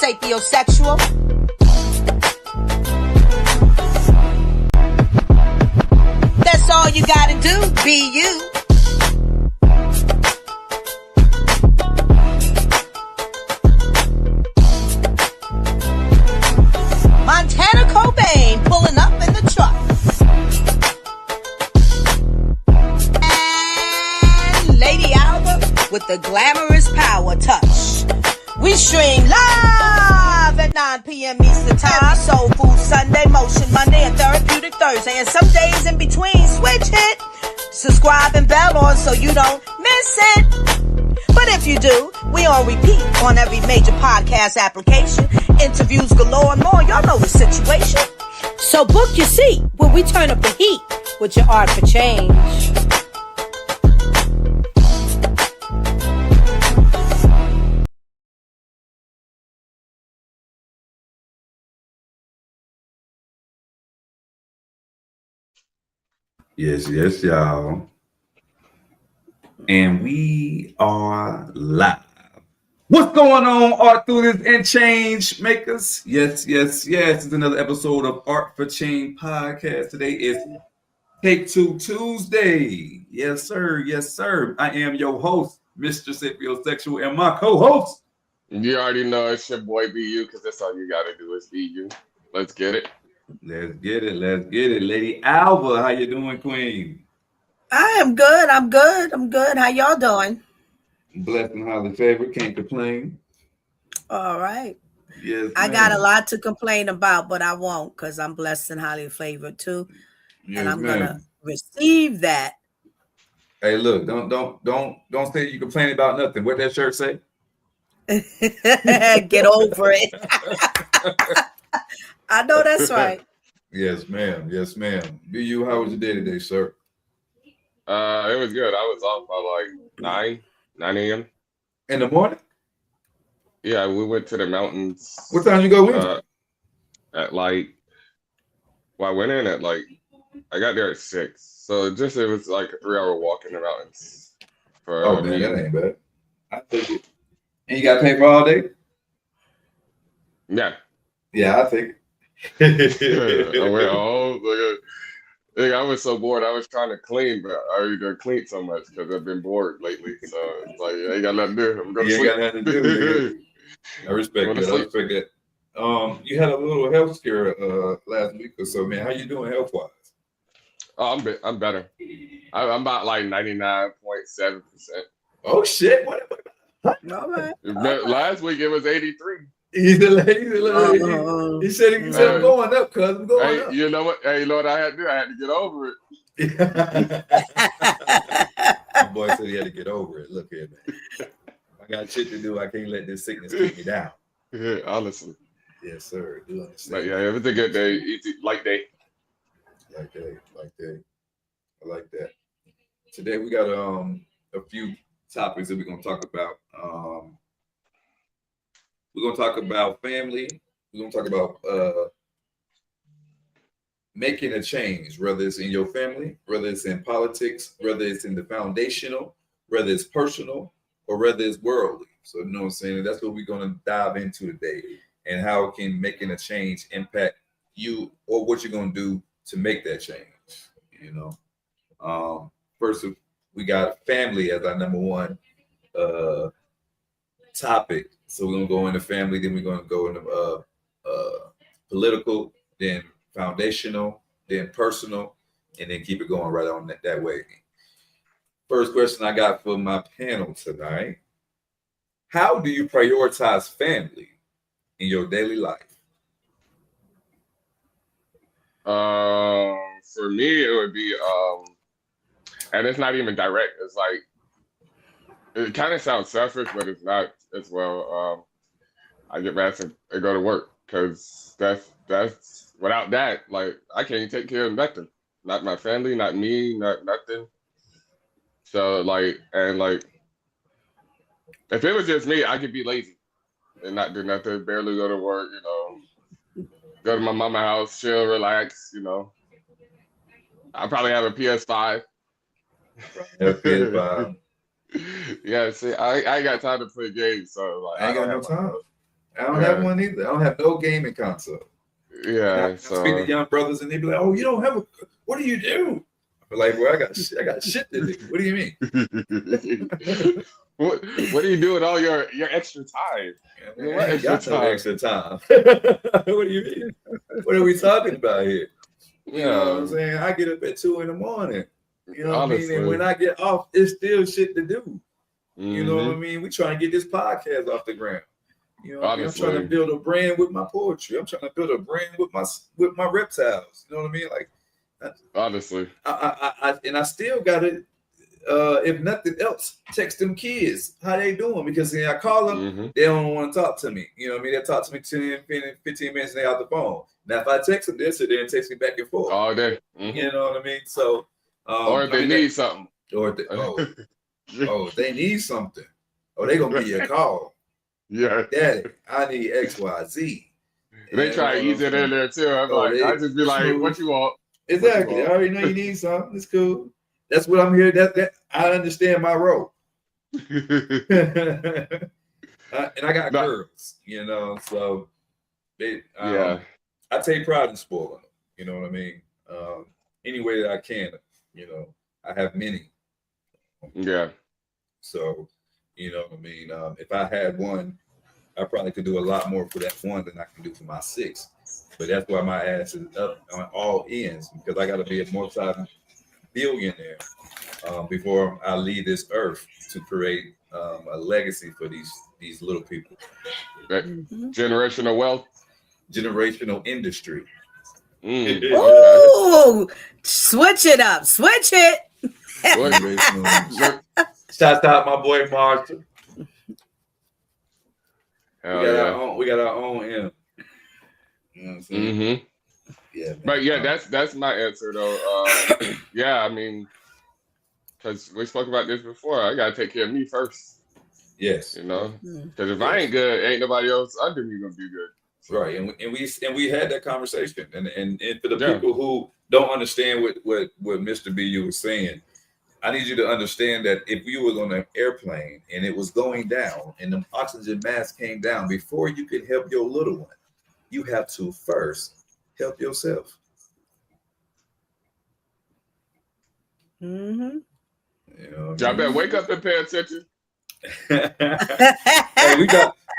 sapiosexual. That's all you gotta do, be you. Montana Cobain pulling up in the truck. And Lady Alba with the glamorous power touch. We stream live at 9 p.m. Eastern Time. Soul Food Sunday, Motion Monday, and Therapeutic Thursday. And some days in between, switch it. Subscribe and bell on so you don't miss it. But if you do, we on repeat on every major podcast application. Interviews galore and more. Y'all know the situation. So book your seat when we turn up the heat with your art for change. Yes, y'all. And we are live. What's going on, Art Through This and Change Makers? Yes. It's another episode of Art for Change podcast. Today is Take Two Tuesday. Yes, sir. I am your host, Mr. Sapiosexual, and my co-host. You already know it's your boy BU, because that's all you gotta do is BU. Let's get it. Let's get it. Lady Alba, how you doing, Queen? I am good. I'm good. How y'all doing? Blessed and highly favored. Can't complain. All right. Yes, I got a lot to complain about, but I won't, because I'm blessed and highly favored too. Yes, and I'm ma'am. gonna receive that. Hey, look, don't say you complain about nothing. What that shirt say? Get over it. I know that's right. Yes, ma'am. BU, how was your day today, sir? It was good. I was off by like 9 a.m. In the morning? Yeah, we went to the mountains. What time did you go in? At I went in at I got there at 6. So it was like a 3-hour walk in the mountains. Oh, man, that ain't bad. I take it. And you got paid for all day? Yeah. Yeah, I take it. I went home. I was so bored. I was trying to clean, but I already cleaned so much because I've been bored lately. So it's I ain't got nothing to do. I'm going to sleep. Got nothing to do. I respect that. You had a little health scare last week or so, man. How you doing health-wise? Oh, I'm better. I'm about 99.7%. Oh shit! What? All right. Last week it was 83. He said I'm going up, cuz I'm going up. You know what? Hey, you know what I had to do? I had to get over it. My boy said he had to get over it. Look here, man. I got shit to do. I can't let this sickness keep me down. Yeah, honestly. Yes, sir. Do understand. But yeah, it was a good day. Easy, light day. Like that. I like that. Today we got a few topics that we're gonna talk about. We're gonna talk about family. We're gonna talk about making a change, whether it's in your family, whether it's in politics, whether it's in the foundational, whether it's personal, or whether it's worldly. So you know what I'm saying? That's what we're gonna dive into today, and how can making a change impact you, or what you're gonna do to make that change. You know, first we got family as our number one topic. So we're gonna go into family, then we're gonna go into political, then foundational, then personal, and then keep it going right on that way. First question I got for my panel tonight: how do you prioritize family in your daily life? For me, it would be, and it's not even direct. It's it kind of sounds selfish, but it's not as well. I get back and go to work, because that's without that, I can't take care of nothing. Not my family, not me, not nothing. So if it was just me, I could be lazy and not do nothing, barely go to work, go to my mama's house, chill, relax, I probably have a PS5. PS5. Yeah, see, I ain't got time to play games, so I ain't got no time. I don't have one either. I don't have no gaming console. Yeah. I speak to young brothers and they be like, "Oh, you don't have a? What do you do?" I'm like, "Well, I got shit to do. What do you mean?" What do you do with all your extra time? Man, I ain't got no extra time. What do you mean? What are we talking about here? You know what I'm saying? I get up at 2 a.m. You know what I mean? And when I get off, it's still shit to do. You know what I mean? We trying to get this podcast off the ground. You know what I mean? I'm trying to build a brand with my poetry. I'm trying to build a brand with my reptiles. You know what I mean? Like, honestly, I still got to, if nothing else, text them kids how they doing, because I call them, they don't want to talk to me. You know what I mean? They talk to me 10, 15 minutes and they out the phone. Now if I text them, they'll sit there and text me back and forth all day. You know what I mean? So, or if they need something, or if they need something, or they gonna give you a call. Yeah, Daddy, I need XYZ. They try to ease it in there too. I'm like, I just be like, what you want? Exactly. I already know you need something. It's cool. That's what I'm here. That I understand my role. And I got girls, you know, so they I take pride in spoiling them. You know what I mean? Any way that I can, you know. I have many. Yeah. So, you know what I mean? If I had one, I probably could do a lot more for that one than I can do for my 6. But that's why my ass is up on all ends, because I got to be a multi-billionaire before I leave this earth to create a legacy for these little people. Generational wealth, generational industry. Ooh, switch it up, switch it. Shout out my boy Marshall. We got our own M. You know what I'm saying? Yeah, man. But yeah, that's my answer though. Yeah, I mean, because we spoke about this before. I gotta take care of me first. Yes. You know, because if I ain't good, ain't nobody else under me gonna be good. So. Right, and we had that conversation, and for the people who don't understand what Mr. BU was saying, I need you to understand that if you was on an airplane and it was going down and the oxygen mask came down, before you can help your little one, you have to first help yourself. Mm-hmm. You know, y'all better wake up and pay attention. Hey,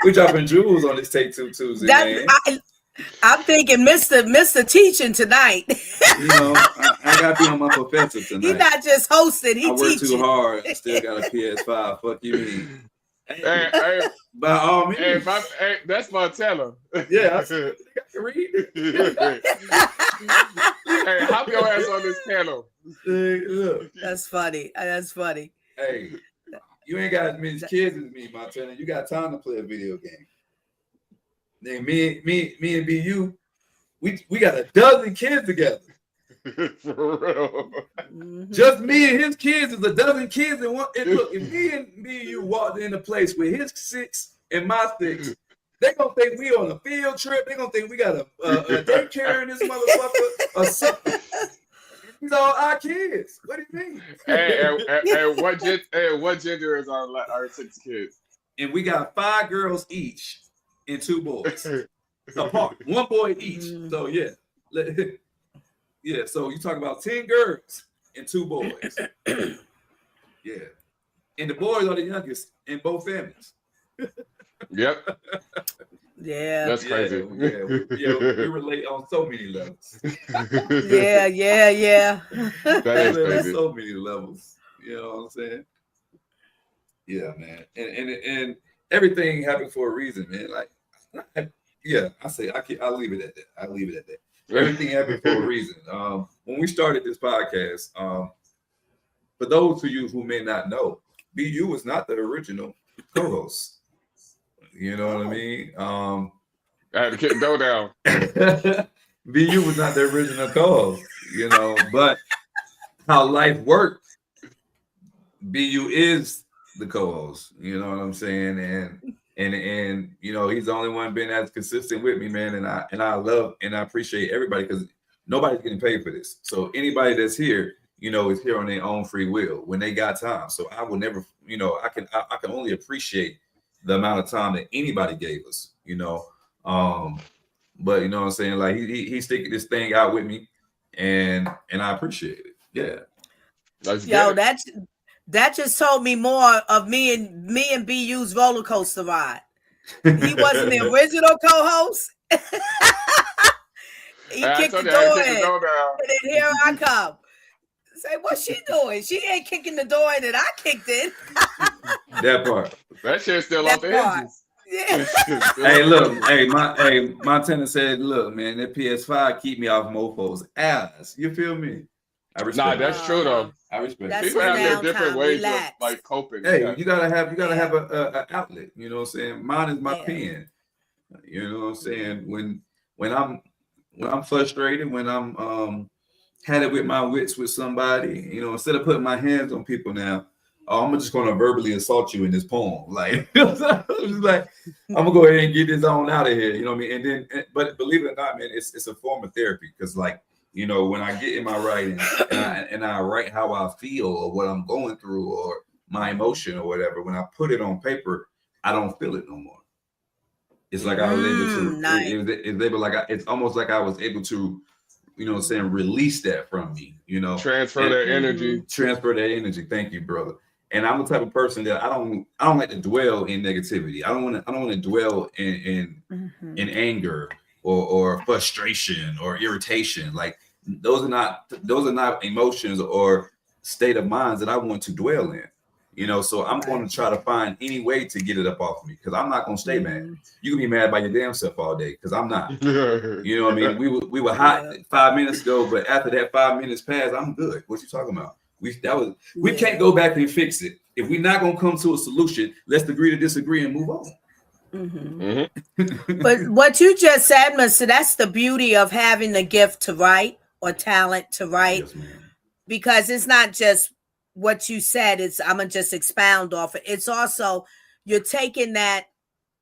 we dropping jewels on this Take Two Tuesday, man. I'm thinking Mr. Teaching tonight. You know, I gotta be on my professor tonight. He's not just hosting, he teaching. I work too hard. I still got a PS5. Fuck you mean. Hey, by all means. That's Montana. Yeah, I can read. Hey, hop your ass on this panel. Look. That's funny. That's funny. Hey, you ain't got as many kids as me, Montana. You got time to play a video game. Then me and BU, we got a dozen kids together. For real. Just me and his kids is a dozen kids in one. And look, if me and BU walked into a place with his 6 and my 6, they gonna think we on a field trip. They gonna think we got a daycare in this motherfucker or something. These are our kids. What do you mean? And what gender is our 6 kids? And we got 5 girls each and 2 boys apart. 1 boy each. So yeah. Yeah, so you talk about 10 girls and 2 boys. Yeah. And the boys are the youngest in both families. Yep. Yeah. That's crazy. Yeah, we relate on so many levels. Yeah. That is crazy. On so many levels. You know what I'm saying? Yeah, man. And everything happened for a reason, man. Like, yeah, I'll leave it at that. Everything happened for a reason. When we started this podcast, for those of you who may not know, BU was not the original co-host. You know what I mean? I had to kick the door down. BU was not the original co-host, you know, but how life worked, BU is the co-host. You know what I'm saying? And you know, he's the only one been as consistent with me, man. And I love and I appreciate everybody, because nobody's getting paid for this. So anybody that's here, you know, is here on their own free will when they got time. So I will never, you know, I can only appreciate the amount of time that anybody gave us, you know. But you know what I'm saying? Like he's sticking this thing out with me, and I appreciate it. Yeah. Yo, that just told me more of me and BU's roller coaster ride. He wasn't the original co-host. He kicked the door in, and then here I come. Say, what's she doing? She ain't kicking the door in, and I kicked it. That part. That shit's still off the hinges. Yeah. Hey, look, Montana said, look, man, that PS5 keep me off mofo's ass. You feel me? I respect. Nah, that's true though. I respect. People have their different ways of like coping. Hey, you gotta have a outlet. You know what I'm saying? Mine is my pen. You know what I'm saying? When I'm frustrated, when I'm had it with my wits with somebody, you know, instead of putting my hands on people now, I'm just gonna verbally assault you in this poem. Like, I'm gonna go ahead and get this on out of here. You know what I mean? And then, but believe it or not, man, it's a form of therapy because, like, you know, when I get in my writing and I write how I feel or what I'm going through or my emotion or whatever, when I put it on paper, I don't feel it no more. It's like I was able to. Nice. It's almost like I was able to, you know what I'm saying, release that from me. You know, transfer that energy. Transfer that energy. Thank you, brother. And I'm the type of person that I don't like to dwell in negativity. I don't want to dwell in anger or frustration or irritation. Like those are not emotions or state of minds that I want to dwell in. You know, so I'm going to try to find any way to get it up off of me because I'm not going to stay mad. You can be mad by your damn self all day because I'm not. You know what I mean? We were hot 5 minutes ago, but after that 5 minutes passed, I'm good. What you talking about? We can't go back and fix it. If we're not gonna come to a solution, let's agree to disagree and move on. But what you just said, Mister, that's the beauty of having the gift to write or talent to write, yes, because it's not just what you said. It's I'm gonna just expound off it. It's also you're taking that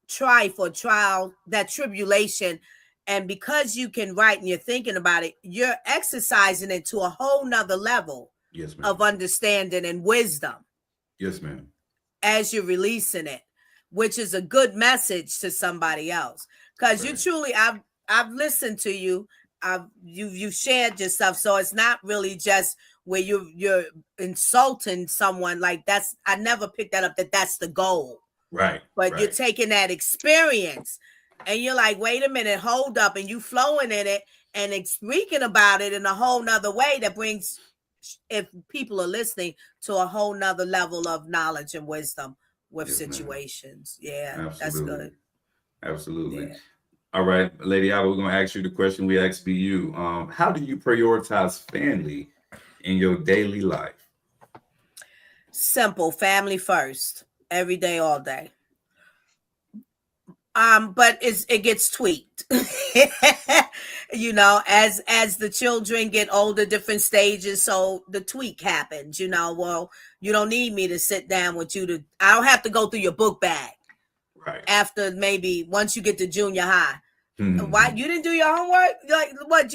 trial, that tribulation, and because you can write and you're thinking about it, you're exercising it to a whole nother level. Yes, ma'am. Of understanding and wisdom. Yes, ma'am. As you're releasing it, which is a good message to somebody else. Because you truly, I've listened to you. You've shared your stuff. So it's not really just where you're insulting someone. Like I never picked that up, that's the goal. Right. But you're taking that experience and you're like, wait a minute, hold up. And you flowing in it and speaking about it in a whole nother way that brings, if people are listening, to a whole nother level of knowledge and wisdom with situations. Ma'am. Yeah, absolutely. That's good. Absolutely. Yeah. All right, Lady Alba, we're going to ask you the question we asked BU. How do you prioritize family in your daily life? Simple. Family first. Every day, all day. But it gets tweaked. You know, as the children get older, different stages, so the tweak happens. You know, well, you don't need me to sit down with you I don't have to go through your book bag. Right. After maybe once you get to junior high. Why you didn't do your homework? Like what?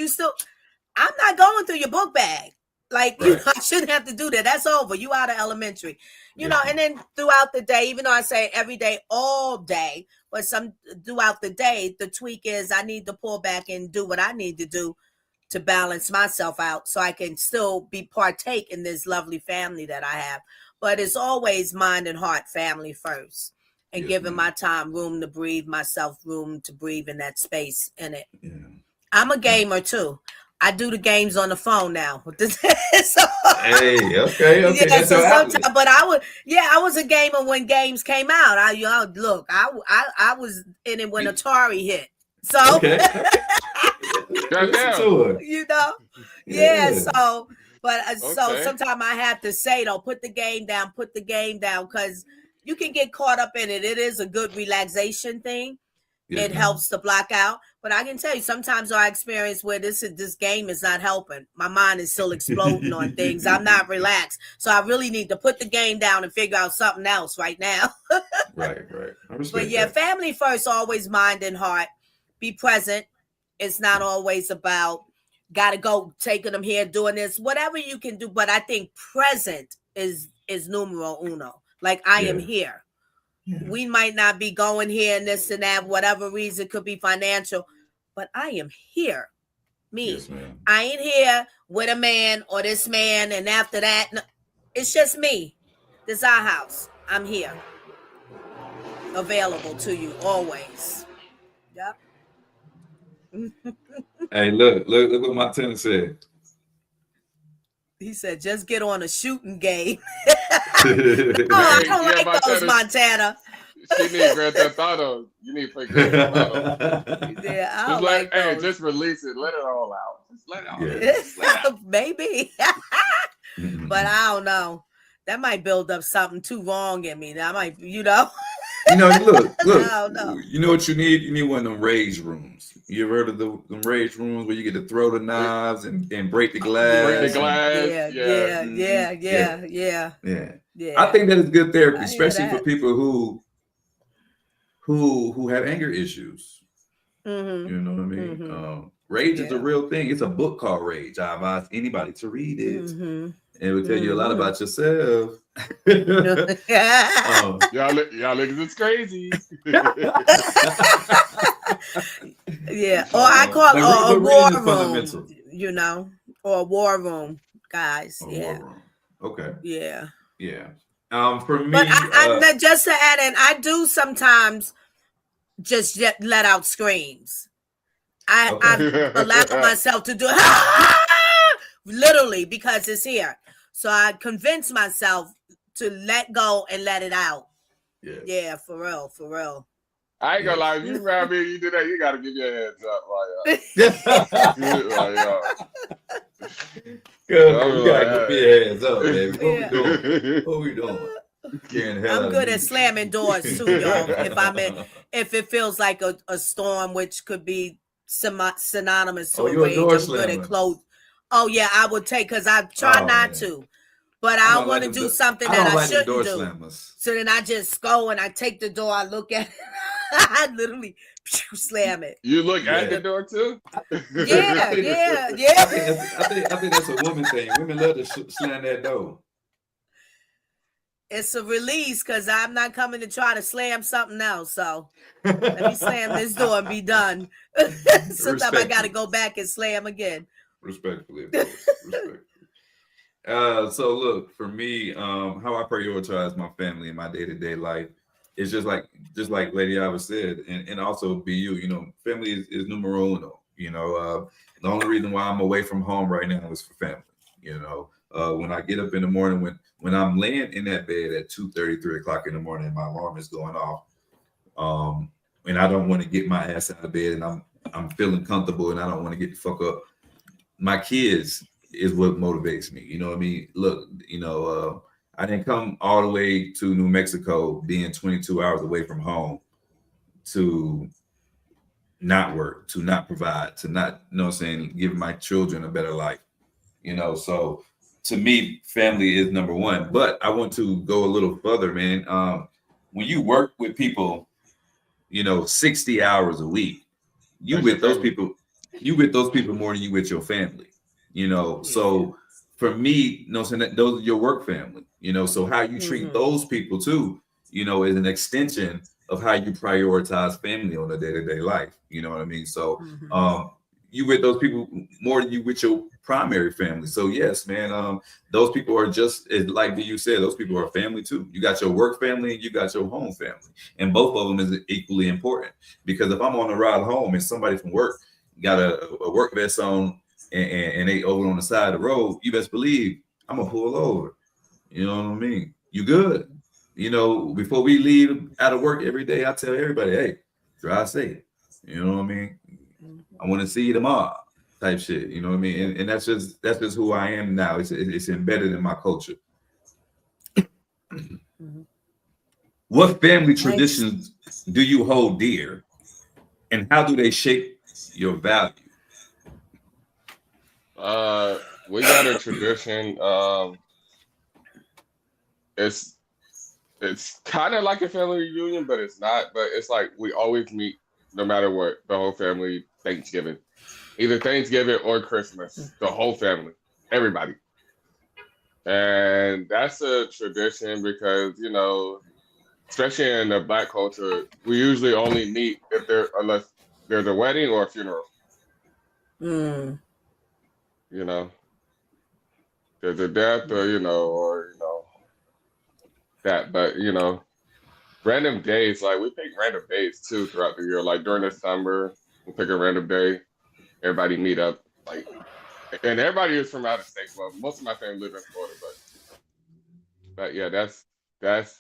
I'm not going through your book bag. Like, you know, I shouldn't have to do that. That's over. You out of elementary. You know, and then throughout the day, even though I say every day, all day, but throughout the day, the tweak is I need to pull back and do what I need to do to balance myself out so I can still partake in this lovely family that I have. But it's always mind and heart family first, and giving my time room to breathe, myself room to breathe in that space in it. Yeah. I'm a gamer too. I do the games on the phone now. Hey, okay. Yeah, so sometimes, but I was a gamer when games came out. I was in it when Atari hit. So, you know, so, but so sometimes I have to say, though, put the game down, because you can get caught up in it. It is a good relaxation thing. It helps to block out. But I can tell you, sometimes I experience where this game is not helping. My mind is still exploding on things. I'm not relaxed. So I really need to put the game down and figure out something else right now. Right. But yeah, family first, always mind and heart. Be present. It's not always about, got to go taking them here, doing this, whatever you can do. But I think present is numero uno. Like I am here. We might not be going here and this and that, whatever reason, could be financial, but I am here. Me. Yes, ma'am. I ain't here with a man or this man, and after that, no, it's just me. This is our house. I'm here. Available to you always. Yep. Hey, look what my tenant said. He said, just get on a shooting game. Oh, I don't like those, Montana. She need Grand Theft Auto. You need to play Grand Theft Auto. Yeah, I Just don't like hey, those. just release it. Let it all out. Just let it all out. Maybe. But I don't know. That might build up something too wrong in me. That might, You know, look. No. You know what you need? You need one of them rage rooms. You ever heard of them rage rooms where you get to throw the knives and break the glass? Break the glass. Yeah. I think that is good therapy, I hear especially that. for people who have anger issues. Mm-hmm. You know what I mean? Mhm. Rage is a Yeah. real thing. It's a book called Rage. I advise anybody to read it. Mm-hmm. It will tell you a lot Mhm. about yourself. Y'all niggas is crazy. Yeah, or I call But or a reading war is room, fundamental. you know, or a war room, guys. A Yeah, war room. Okay. yeah. Yeah. For me, But I just to add in, I do sometimes just let out screams. I allow myself to do literally because it's here. So I convince myself to let go and let it out. yes. Yeah, for real. I ain't gonna lie, if you around me and you do that, you gotta give your heads up. Good. You gotta give your hands up, baby. Yeah. What we doing? Scaring the hell I'm out good of at me. slamming doors too, y'all. If it feels like a storm, which could be synonymous to Oh, a you're a rage, door I'm good slammer. at close. Oh yeah, I would take because I try Oh, not man. to, but I I don't want like to them do something I that don't I like them shouldn't door do. slammers. So then I just go and I take the door, I look at it, I literally slam it. You look Yeah. at the door too? Yeah. I think that's a woman thing. Women love to slam that door. It's a release because I'm not coming to try to slam something else. So let me slam this door and be done. Sometimes I got to go back and slam again. Respectfully, of course. Respectfully. So look, for me, how I prioritize my family in my day-to-day life is just like Lady Ava said, and also BU, you know, family is numero uno. You know, the only reason why I'm away from home right now is for family. You know, when I get up in the morning, when I'm laying in that bed at 2:30, 3 o'clock in the morning, and my alarm is going off, and I don't want to get my ass out of bed, and I'm feeling comfortable, and I don't want to get the fuck up. My kids is what motivates me. You know what I mean? Look, you know, I didn't come all the way to New Mexico, being 22 hours away from home, to not work, to not provide, to not, you know what I'm saying, give my children a better life. You know, so to me, family is number one. But I want to go a little further, man. When you work with people, you know, 60 hours a week, you That's with your those family. people, you with those people more than you with your family. You know, so for me, you know, so those are your work family. You know, so how you treat those people too, you know, is an extension of how you prioritize family on a day-to-day life. You know what I mean? So you with those people more than you with your primary family. So yes, man, those people are just like you said, those people are family too. You got your work family and you got your home family, and both of them is equally important. Because if I'm on the ride home and somebody from work got a work vest on and they over on the side of the road, you best believe I'm gonna pull over. You know what I mean? You good? You know, before we leave out of work every day, I tell everybody, hey, drive safe. You know what I mean? I want to see you tomorrow, type shit. You know what I mean? And that's just who I am now. It's embedded in my culture. What family traditions do you hold dear, and how do they shape your value? We got a tradition. It's kind of like a family reunion, but it's not. But it's like we always meet, no matter what, the whole family, Thanksgiving, either Thanksgiving or Christmas, the whole family, everybody. And that's a tradition because, you know, especially in the Black culture, we usually only meet unless there's a wedding or a funeral. Mm. You know, there's a death or that. But random days, like we pick random days too throughout the year. Like during the summer, we pick a random day. Everybody meet up, and everybody is from out of state. Well, most of my family live in Florida, but yeah, that's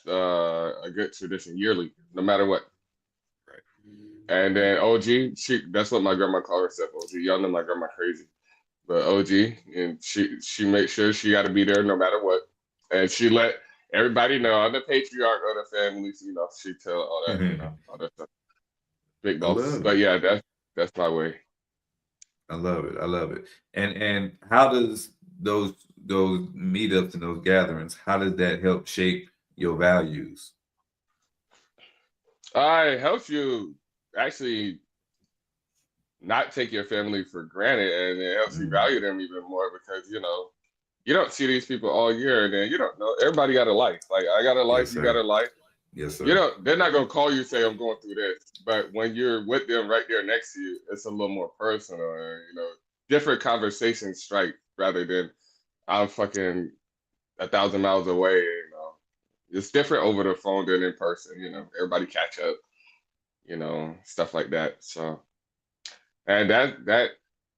a good tradition yearly, no matter what. Right. And then OG, that's what my grandma called herself, OG. Y'all know my grandma crazy, but OG, and she makes sure she got to be there no matter what, and she let everybody know. I'm the patriarch of the family. She tell all that, all that stuff. Big boss. But yeah, that's my way. I love it. And how does those meetups and those gatherings, how does that help shape your values? It helps you actually not take your family for granted, and it helps you value them even more because you don't see these people all year, and then you don't know. Everybody got a life. Like I got a life, Yes, you got a life. Yes, sir. They're not gonna call you say I'm going through this, but when you're with them right there next to you, it's a little more personal, and different conversations strike rather than I'm fucking 1,000 miles away. It's different over the phone than in person. Everybody catch up, stuff like that. So, and that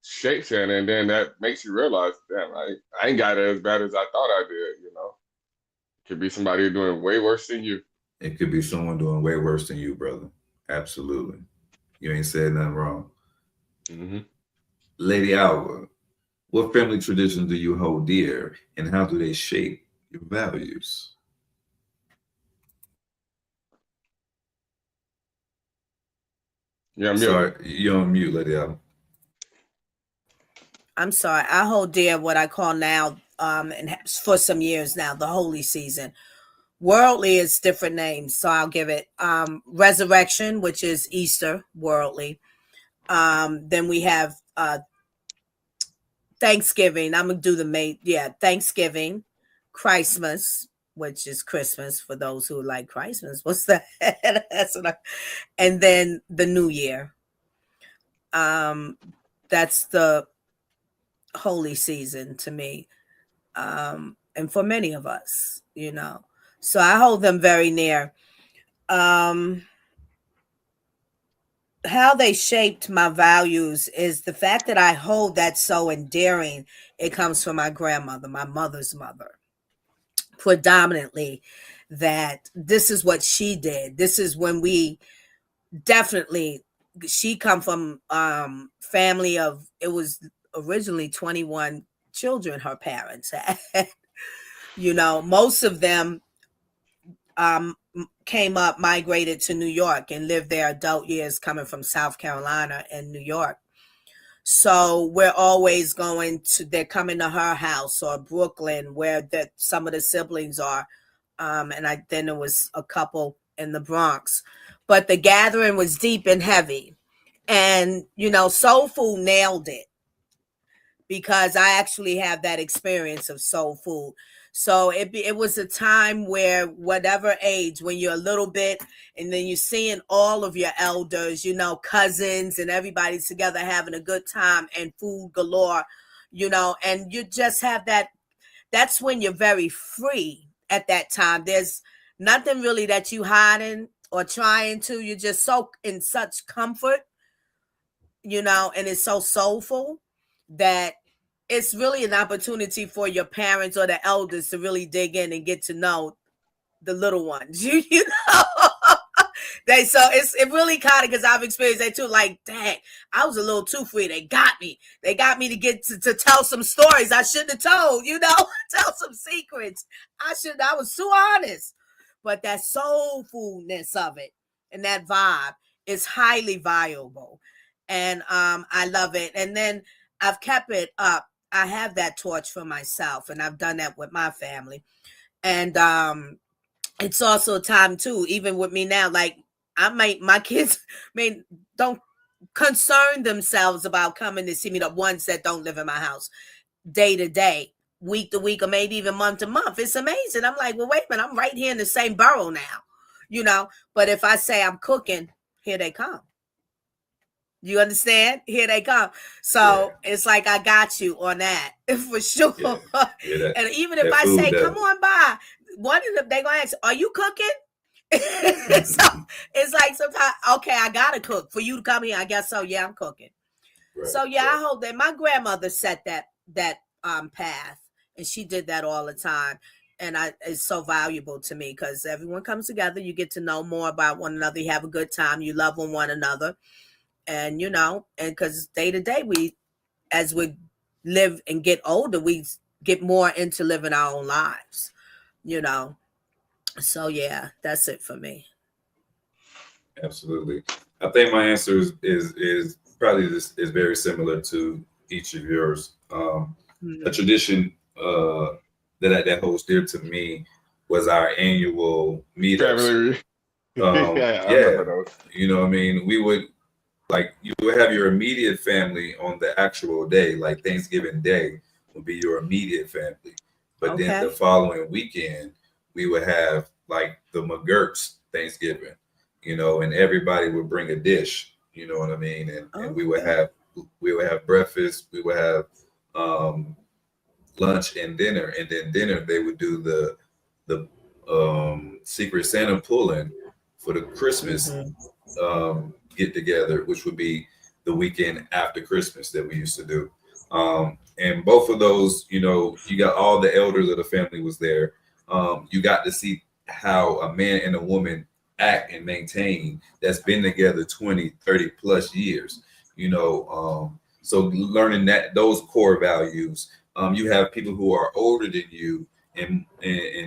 shapes it, and then that makes you realize, damn, I ain't got it as bad as I thought I did. Could be somebody doing way worse than you. It could be someone doing way worse than you, brother. Absolutely. You ain't said nothing wrong. Mm-hmm. Lady Alva, what family traditions do you hold dear, and how do they shape your values? Yeah, I'm sorry, you're on mute, Lady Alva. I'm sorry. I hold dear what I call now, and for some years now, the holy season. Worldly is different names, so I'll give it Resurrection, which is Easter, worldly. Then we have Thanksgiving. I'm gonna do Thanksgiving, Christmas, which is Christmas for those who like Christmas. What's that? And then the New Year. That's the holy season to me, and for many of us, So I hold them very near. How they shaped my values is the fact that I hold that so endearing. It comes from my grandmother, my mother's mother, predominantly, that this is what she did. This is when she come from family of, it was originally 21 children her parents had. Most of them migrated to New York and lived their adult years coming from South Carolina and New York. So we're always they're coming to her house or Brooklyn where some of the siblings are. And then there was a couple in the Bronx, but the gathering was deep and heavy. And, soul food nailed it because I actually have that experience of soul food. So it was a time where whatever age, when you're a little bit, and then you're seeing all of your elders, cousins and everybody together having a good time and food galore, and you just have that. That's when you're very free at that time. There's nothing really that you hiding or trying to. You're just so in such comfort, and it's so soulful that it's really an opportunity for your parents or the elders to really dig in and get to know the little ones. So it really kind of, because I've experienced that too. Like, dang, I was a little too free. They got me to get to tell some stories I shouldn't have told. Tell some secrets I was too honest. But that soulfulness of it and that vibe is highly valuable, and I love it. And then I've kept it up. I have that torch for myself, and I've done that with my family. And it's also a time too, even with me now, like my kids don't concern themselves about coming to see me, the ones that don't live in my house day to day, week to week, or maybe even month to month. It's amazing. I'm like, well, wait a minute, I'm right here in the same borough now. But if I say I'm cooking, here they come. You understand? Here they come. So it's like I got you on that for sure. Yeah, and even if I say, come on by, one of them, they gonna ask, are you cooking? So it's like sometimes, okay, I gotta cook for you to come here. I guess so. Yeah, I'm cooking. Right, so yeah, I hope that my grandmother set that path, and she did that all the time. And it's so valuable to me because everyone comes together. You get to know more about one another. You have a good time. You love on one another. And, and because day to day, as we live and get older, we get more into living our own lives, So, yeah, that's it for me. Absolutely. I think my answer is probably is very similar to each of yours. A tradition that holds dear to me was our annual meetups. I remember those. You know what I mean? We would, like, you would have your immediate family on the actual day, like Thanksgiving Day would be your immediate family. But then the following weekend, we would have like the McGurk's Thanksgiving, and everybody would bring a dish, you know what I mean? And we would have breakfast, we would have lunch and dinner, and then dinner they would do the Secret Santa pull-in for the Christmas get together, which would be the weekend after Christmas that we used to do. And both of those, you got all the elders of the family was there. You got to see how a man and a woman act and maintain that's been together 20, 30 plus years, so learning those core values. You have people who are older than you and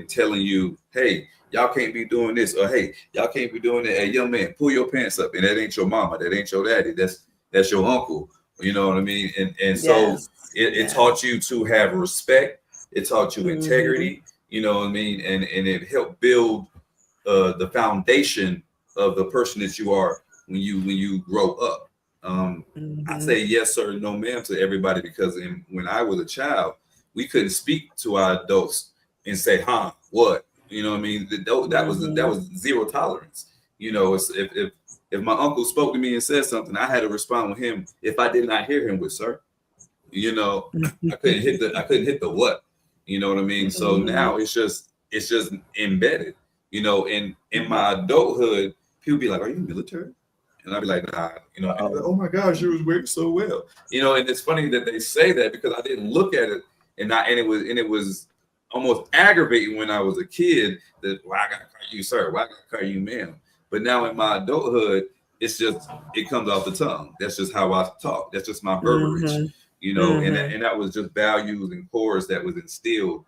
telling you, hey, y'all can't be doing this, or hey, y'all can't be doing that. Hey, young man, pull your pants up, and that ain't your mama, that ain't your daddy, that's your uncle. You know what I mean? And so it taught you to have respect. It taught you integrity. You know what I mean? And it helped build the foundation of the person that you are when you grow up. I say yes sir, no ma'am to everybody because when I was a child, we couldn't speak to our adults and say, huh, what? You know what I mean? That was zero tolerance. If my uncle spoke to me and said something, I had to respond with him. If I did not hear him with sir, I couldn't hit the what. You know what I mean? So now it's just embedded. In my adulthood, people be like, "Are you military?" And I'd be like, "Nah." Like, oh my gosh, you was wearing so well. And it's funny that they say that because I didn't look at it, and it was almost aggravating when I was a kid that why I gotta call you sir, why I gotta call you ma'am. But now in my adulthood, it comes off the tongue. That's just how I talk. That's just my verbiage. And that was just values and cores that was instilled,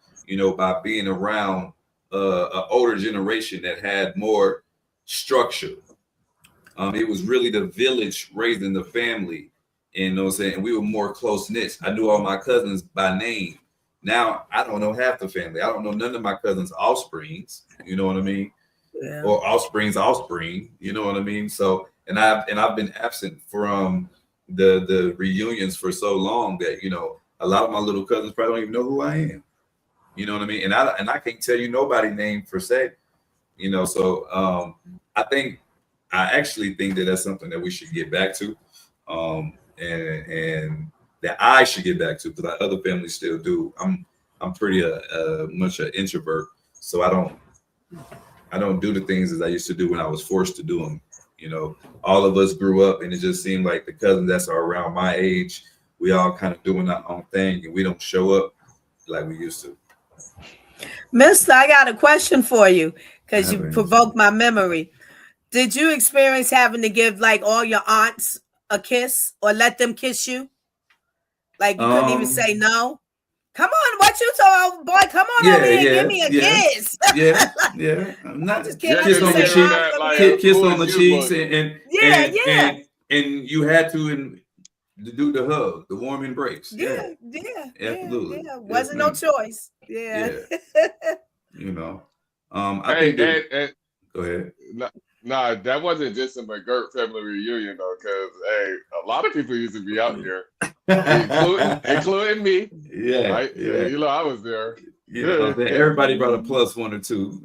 by being around an older generation that had more structure. It was really the village raising the family, and we were more close knit. I knew all my cousins by name. Now I don't know half the family. I don't know none of my cousins' offsprings. You know what I mean? Yeah. Or offspring's offspring. You know what I mean? So, and I've been absent from the reunions for so long that a lot of my little cousins probably don't even know who I am. You know what I mean? And I can't tell you nobody's name per se. So I actually think that that's something that we should get back to, and that I should get back to because other families still do. I'm pretty much an introvert, so I don't do the things as I used to do when I was forced to do them. All of us grew up, and it just seemed like the cousins that are around my age, we all kind of doing our own thing, and we don't show up like we used to. Mister, I got a question for you because you provoked my memory. Did you experience having to give like all your aunts a kiss or let them kiss you? Like you couldn't even say no? Come on, what you told, boy? Come on over here and give me a kiss. Yeah. I'm not just kiss on the cheek, kiss on the cheeks, and you had to do the hug, the warm embrace. Yeah, absolutely. Yeah. Wasn't no choice. Yeah. I think. Go ahead. Nah, that wasn't just a McGurk family reunion though, because a lot of people used to be out there, including me. Yeah, right? Yeah. I was there. Everybody brought a plus one or two.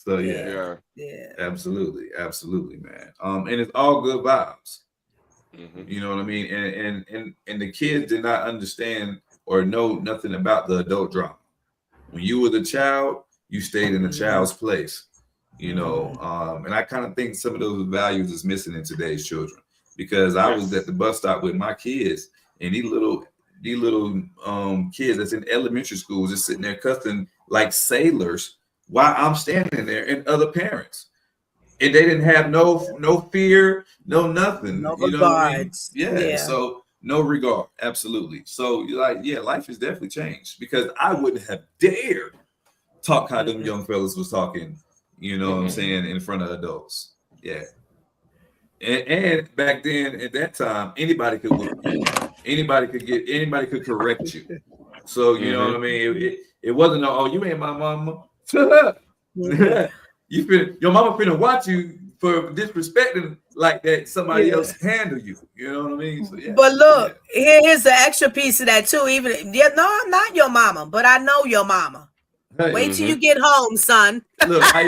So Yeah. absolutely, man. And it's all good vibes. Mhm. You know what I mean? And the kids did not understand or know nothing about the adult drama. When you were the child, you stayed in the child's place. You know, and I kind of think some of those values is missing in today's children, because I was at the bus stop with my kids, and these little kids that's in elementary schools just sitting there cussing like sailors while I'm standing there, and other parents. And they didn't have no fear, no nothing. No You know what I mean? regards. Yeah. So no regard. Absolutely. So you're like, yeah, life has definitely changed, because I wouldn't have dared talk how them young fellas was talking, you know what I'm saying, in front of adults. Yeah. And back then, at that time, anybody could whoop you. Anybody could correct you. So you know what I mean? It wasn't, oh, you ain't my mama. Shut up. Your mama finna watch you for disrespecting like that. Somebody else handle you. You know what I mean? So, But look, here's the extra piece of that too. No, I'm not your mama, but I know your mama. Hey, Wait till you get home, son. Look, I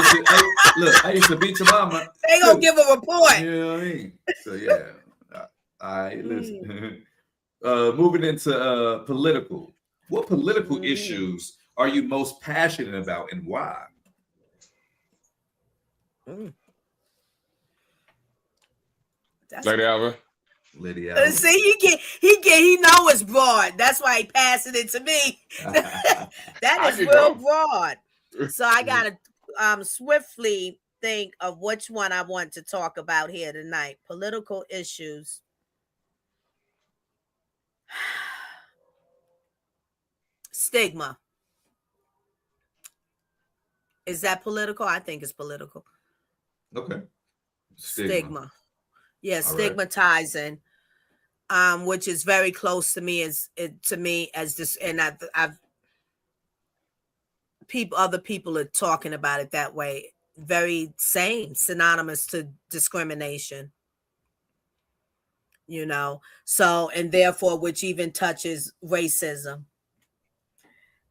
used to beat your mama. They gonna give a report. You know what I mean? So yeah. All right, listen. Moving into political. What political issues are you most passionate about, and why? Lady Alva. See, he know it's broad. That's why he passing it to me. That is real broad. So I gotta swiftly think of which one I want to talk about here tonight. Political issues. Stigma. Is that political? I think it's political. Okay. Stigma. Yeah, stigmatizing, which is very close to me as this, and I've other people are talking about it that way. Very synonymous to discrimination. You know, so, and therefore, which even touches racism,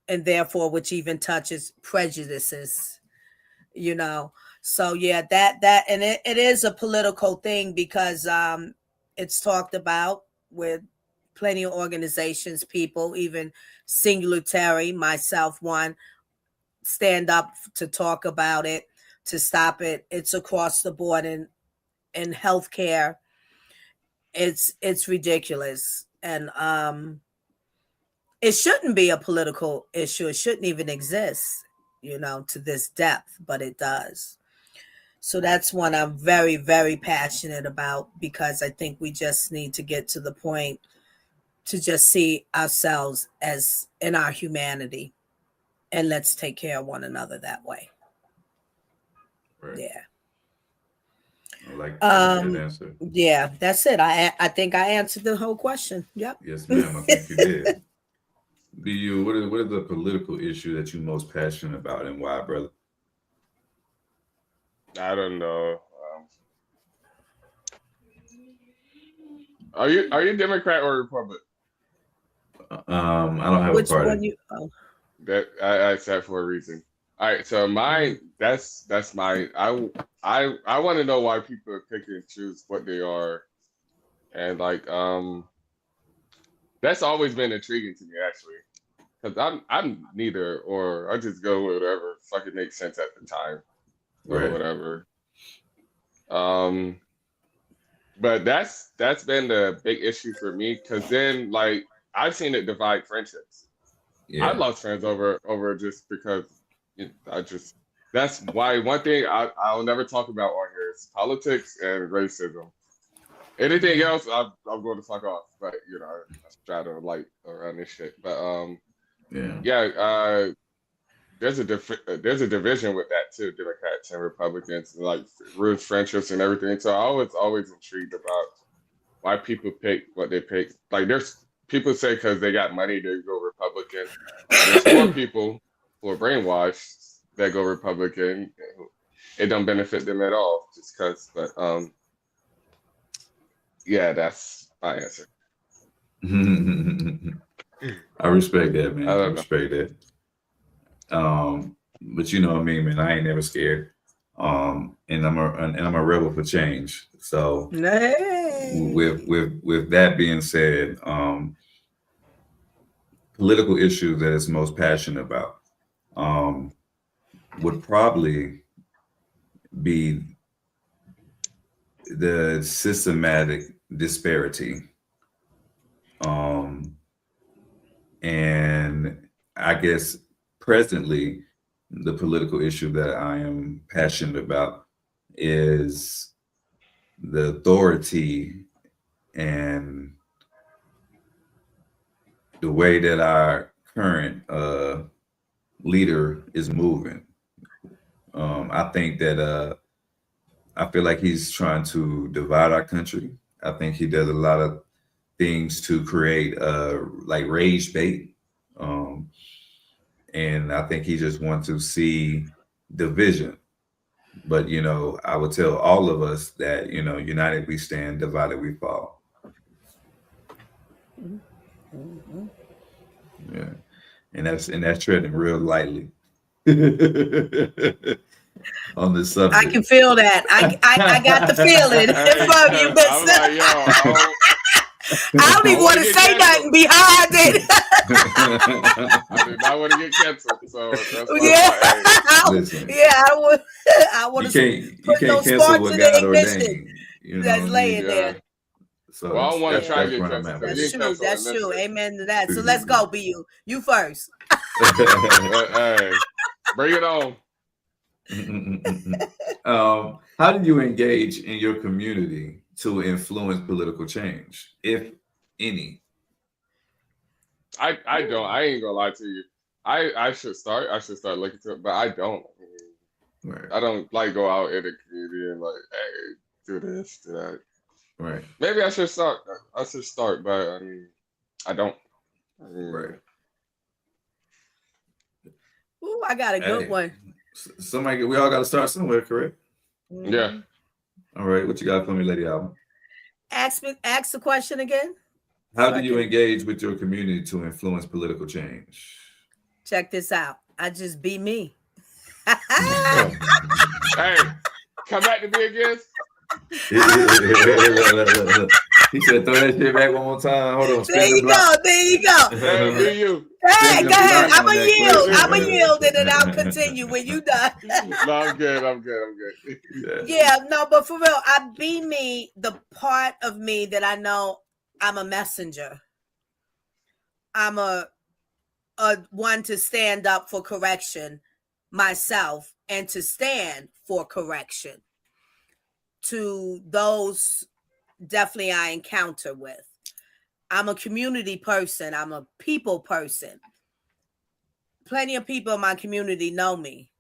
and therefore, which even touches prejudices. You know. So yeah, that and it is a political thing, because it's talked about with plenty of organizations, people, even Singularity, myself, one, stand up to talk about it, to stop it. It's across the board in healthcare. It's ridiculous, and it shouldn't be a political issue. It shouldn't even exist, you know, to this depth, but it does. So that's one I'm very, very passionate about, because I think we just need to get to the point to just see ourselves as in our humanity, and let's take care of one another that way. Right. Yeah. I like that answer. Yeah, that's it. I think I answered the whole question. Yep. Yes, ma'am. I think you did. What is the political issue that you're most passionate about, and why, brother? I don't know. Are you Democrat or Republican? I don't have Which a party. one you? Oh. That I said for a reason. All right, so mine. That's my. I want to know why people pick and choose what they are, and like that's always been intriguing to me, actually, because I'm neither, or I just go with whatever fucking makes sense at the time. Or whatever. But that's been the big issue for me, because then, like, I've seen it divide friendships. I lost friends over just because that's why one thing I'll never talk about on here is politics and racism. Anything else, I'm going to fuck off. But you know, I try to light around this shit. But there's a division with that too, Democrats and Republicans, and like rude friendships and everything. So I was always intrigued about why people pick what they pick. Like, there's people say because they got money they go Republican. There's more people who are brainwashed that go Republican. It don't benefit them at all just because. But yeah, that's my answer. I respect that, man. I respect that. But you know what I mean, man. I ain't never scared. And I'm a rebel for change. So Hey. with that being said, political issues that it's most passionate about would probably be the systematic disparity. And I guess presently, the political issue that I am passionate about is the authority and the way that our current leader is moving. I think that I feel like he's trying to divide our country. I think he does a lot of things to create like rage bait. And I think he just wants to see division. But I would tell all of us that united we stand, divided we fall. Mm-hmm. Yeah, and that's treading real lightly on the subject. I can feel that. I got the feeling from you, but I don't even want to say nothing behind it. I did not want to get canceled, so that's Listen, I want you can't cancel what God ordained. That's laying there. So I don't want to try to get canceled. That's true. Amen to that. So let's go, BU. You first. Hey, bring it on. How do you engage in your community to influence political change, if any? I don't. I ain't gonna lie to you. I should start. I should start looking to it, but I don't. Right. I don't like go out in the community and like, hey, do this, do that. Right. Maybe I should start. But I mean, I don't. Right. Ooh, I got a good one. We all got to start somewhere, correct? Mm-hmm. Yeah. All right. What you got for me, Lady Alba? Ask the question again. How do you engage with your community to influence political change? Check this out. I just be me. Hey, come back to me again. He said, throw that shit back one more time. Hold on. There you go. Hey, do you? Hey, go ahead. I'm a yield, and then I'll continue when you done. No, I'm good. Yeah, no, but for real, I be me, the part of me that I know I'm a messenger. I'm a one to stand up for correction myself and to stand for correction to those definitely I encounter with. I'm a community person. I'm a people person. Plenty of people in my community know me.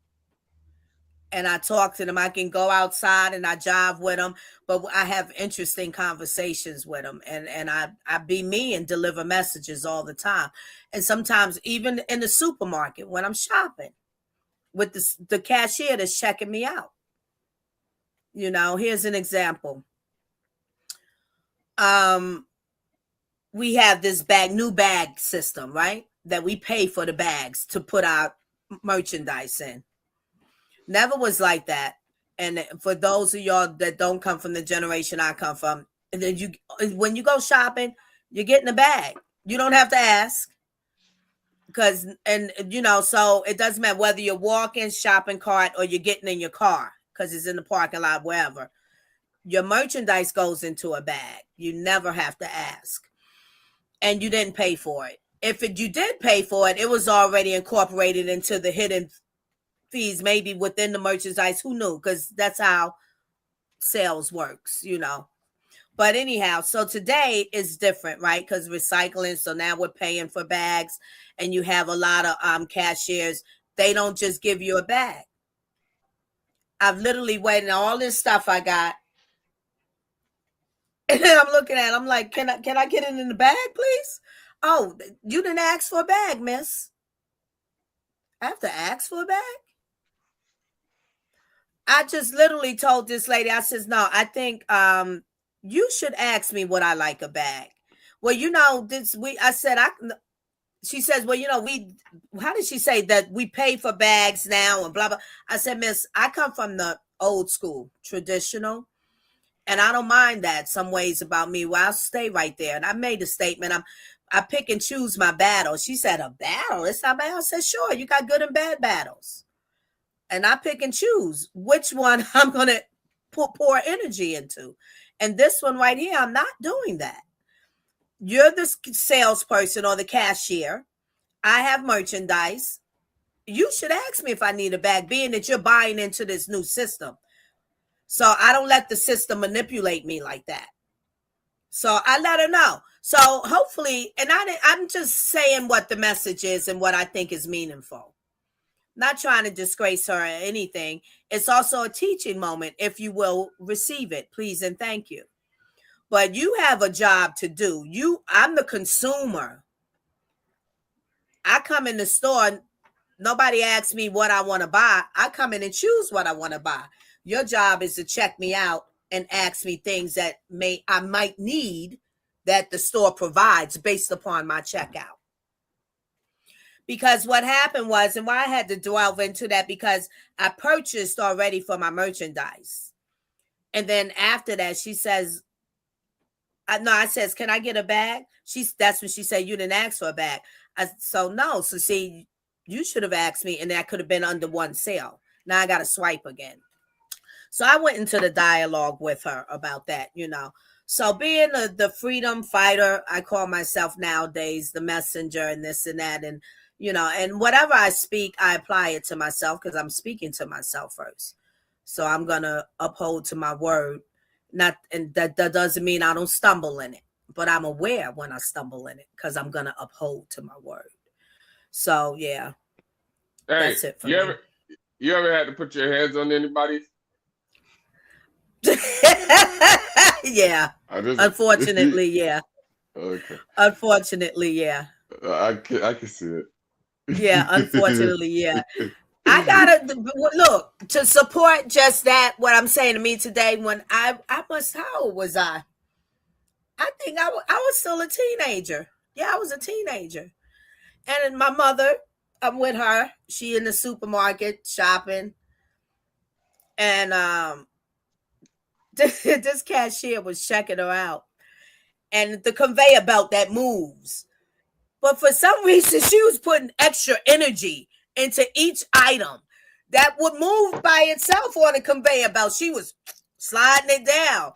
And I talk to them. I can go outside and I jive with them, but I have interesting conversations with them. And I be me and deliver messages all the time. And sometimes even in the supermarket when I'm shopping with the cashier that's checking me out. Here's an example. We have this new bag system, right? That we pay for the bags to put our merchandise in. Never was like that. And for those of y'all that don't come from the generation I come from, and then when you go shopping, you're getting a bag. You don't have to ask. So it doesn't matter whether you're walking, shopping cart, or you're getting in your car because it's in the parking lot, wherever. Your merchandise goes into a bag. You never have to ask. And you didn't pay for it. If you did pay for it, it was already incorporated into the hidden fees, maybe within the merchandise. Who knew? Because that's how sales works, But anyhow, so today is different, right? Because recycling. So now we're paying for bags, and you have a lot of cashiers. They don't just give you a bag. I've literally waited on all this stuff I got. And I'm looking at it, I'm like, can I get it in the bag, please? Oh, you didn't ask for a bag, miss. I have to ask for a bag? I just literally told this lady, I says, no, I think you should ask me what I like a bag. Well, she says, well, how did she say that we pay for bags now and blah, blah. I said, miss, I come from the old school, traditional. And I don't mind that. Some ways about me, well, I'll stay right there. And I made a statement. I pick and choose my battles. She said, a battle? It's not bad. I said, sure, you got good and bad battles. And I pick and choose which one I'm going to pour energy into. And this one right here, I'm not doing that. You're the salesperson or the cashier. I have merchandise. You should ask me if I need a bag, being that you're buying into this new system. So I don't let the system manipulate me like that. So I let her know. So hopefully, and I'm just saying what the message is and what I think is meaningful. Not trying to disgrace her or anything. It's also a teaching moment. If you will receive it, please and thank you. But you have a job to do. I'm the consumer. I come in the store. Nobody asks me what I want to buy. I come in and choose what I want to buy. Your job is to check me out and ask me things that I might need that the store provides based upon my checkout. Because what happened was, and why I had to delve into that, because I purchased already for my merchandise. And then after that, she says, I says, can I get a bag? That's when she said, you didn't ask for a bag. No. So see, you should have asked me, and that could have been under one sale. Now I got to swipe again. So I went into the dialogue with her about that, So being the freedom fighter, I call myself nowadays the messenger and this and that. And, and whatever I speak, I apply it to myself because I'm speaking to myself first. So I'm going to uphold to my word. And that doesn't mean I don't stumble in it, but I'm aware when I stumble in it because I'm going to uphold to my word. So, yeah, that's it for me. You ever had to put your hands on anybody? Yeah. Unfortunately, yeah. Okay. Unfortunately, yeah. I can see it. Yeah, unfortunately, yeah. I gotta look to support just that. What I'm saying to me today, when how old was I? I think I was still a teenager. Yeah, I was a teenager, and my mother, I'm with her. She in the supermarket shopping, and this cashier was checking her out, and the conveyor belt that moves. But for some reason, she was putting extra energy into each item that would move by itself on a conveyor belt. She was sliding it down.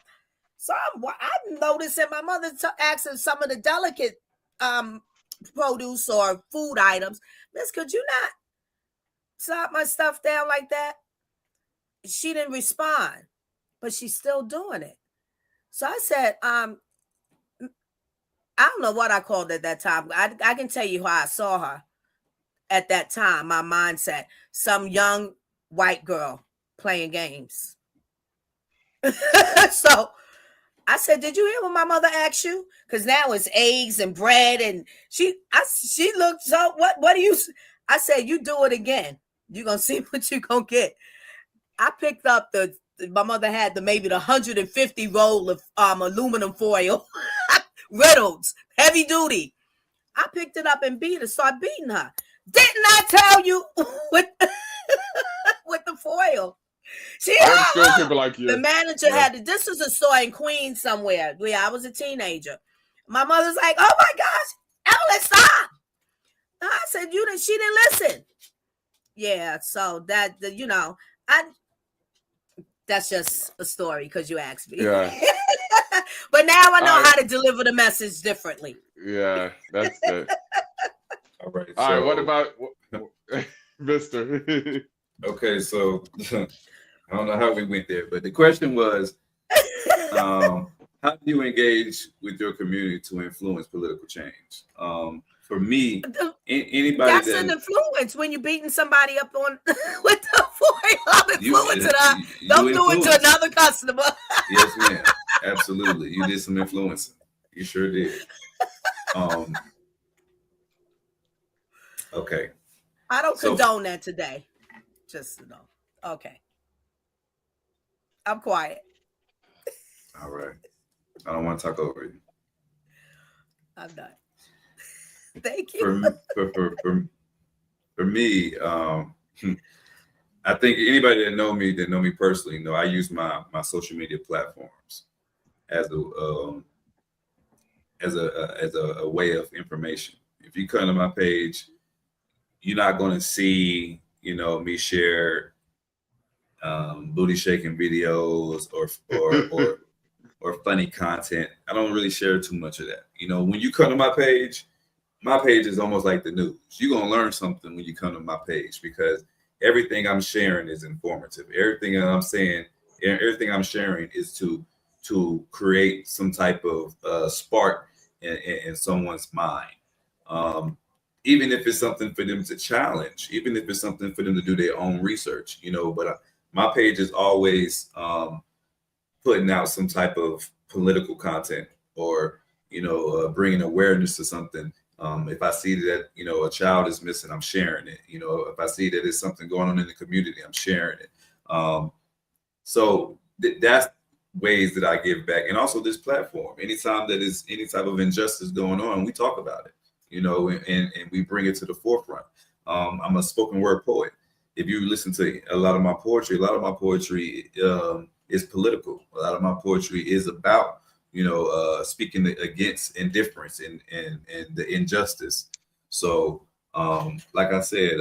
So I'm noticing my mother asking some of the delicate produce or food items, Miss, could you not slide my stuff down like that? She didn't respond, but she's still doing it. So I said, I don't know what I called at that time. I can tell you how I saw her at that time. My mindset, some young white girl playing games. So I said, did you hear what my mother asked you? Because now it's eggs and bread. And she looked, so what do you, I said, you do it again. You're going to see what you're going to get. I picked up my mother had maybe the 150 roll of aluminum foil. Reynolds, heavy duty. I picked it up and started beating her. Didn't I tell you with the foil? People like you. The manager had this was a store in Queens somewhere where I was a teenager. My mother's like, oh my gosh, Ellen, stop. I said, she didn't listen. Yeah, so that, that's just a story because you asked me. Yeah. But now I know how to deliver the message differently. Yeah, that's it. All right. All right, what about Mr.? Okay, so I don't know how we went there, but the question was, how do you engage with your community to influence political change? For me, anybody that's an influence when you're beating somebody up on with the foil. I'm influencing her. Don't do it to another customer. Yes, ma'am. Absolutely. You did some influencing. You sure did. Okay. I don't condone that today. Just okay. I'm quiet. All right. I don't want to talk over you. I'm done. Thank you. For me, I think anybody that know me personally, know I use my social media platforms as a way of information. If you come to my page, you're not going to see, me share booty shaking videos or funny content. I don't really share too much of that. When you come to my page is almost like the news. You're going to learn something when you come to my page because everything I'm sharing is informative. Everything I'm saying, everything I'm sharing is to create some type of spark in someone's mind. Even if it's something for them to challenge, even if it's something for them to do their own research, but my page is always putting out some type of political content or, bringing awareness to something. If I see that, a child is missing, I'm sharing it. If I see that there's something going on in the community, I'm sharing it. So that's ways that I give back. And also this platform, anytime that is any type of injustice going on, we talk about it, and we bring it to the forefront. I'm a spoken word poet. If you listen to a lot of my poetry is political. A lot of my poetry is about, speaking against indifference and the injustice. So, like I said,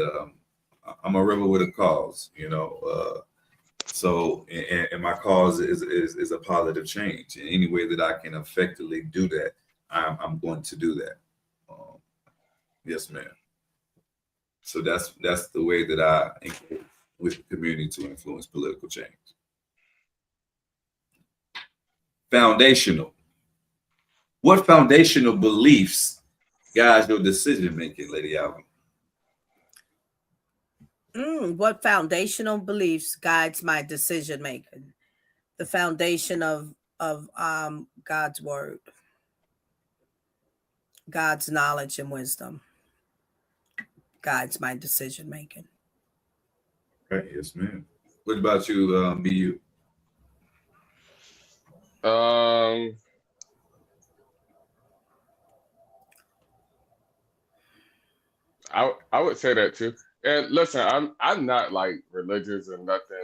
I'm a rebel with a cause, so, and my cause is a positive change. In any way that I can effectively do that, I'm going to do that. Yes, ma'am. So that's the way that I engage with the community to influence political change. Foundational. What foundational beliefs guide your decision making, Lady Alvin? What foundational beliefs guides my decision making? The foundation of God's word, God's knowledge and wisdom guides my decision making. Okay, yes, ma'am. What about you, BU? I would say that too. And listen, I'm not like religious or nothing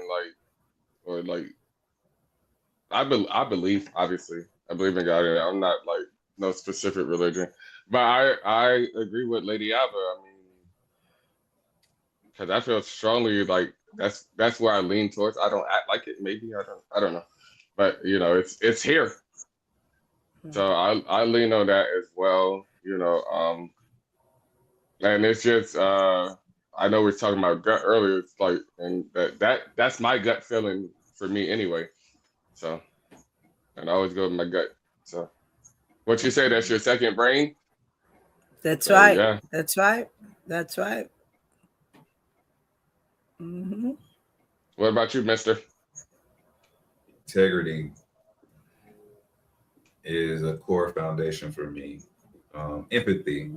I believe, obviously. I believe in God, and I'm not like no specific religion. But I agree with Lady Ava. I mean, because I feel strongly like that's where I lean towards. I don't act like it, maybe. I don't know. But it's here. So I lean on that as well, and it's just I know we were talking about gut earlier. It's like, and that's my gut feeling for me anyway. So, and I always go with my gut. So, what you say? That's your second brain. That's right. Yeah. That's right. That's right. Mm-hmm. What about you, Mister? Integrity is a core foundation for me. Empathy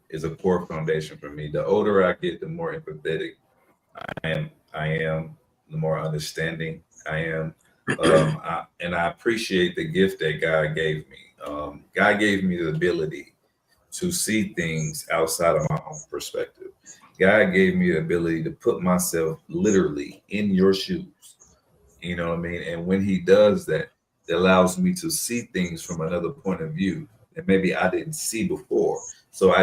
is a core foundation for me. The older I get, the more empathetic I am, the more understanding I am. And I appreciate the gift that God gave me. God gave me the ability to see things outside of my own perspective. God gave me the ability to put myself literally in your shoes. You know what I mean? And when he does that, it allows me to see things from another point of view that maybe I didn't see before. So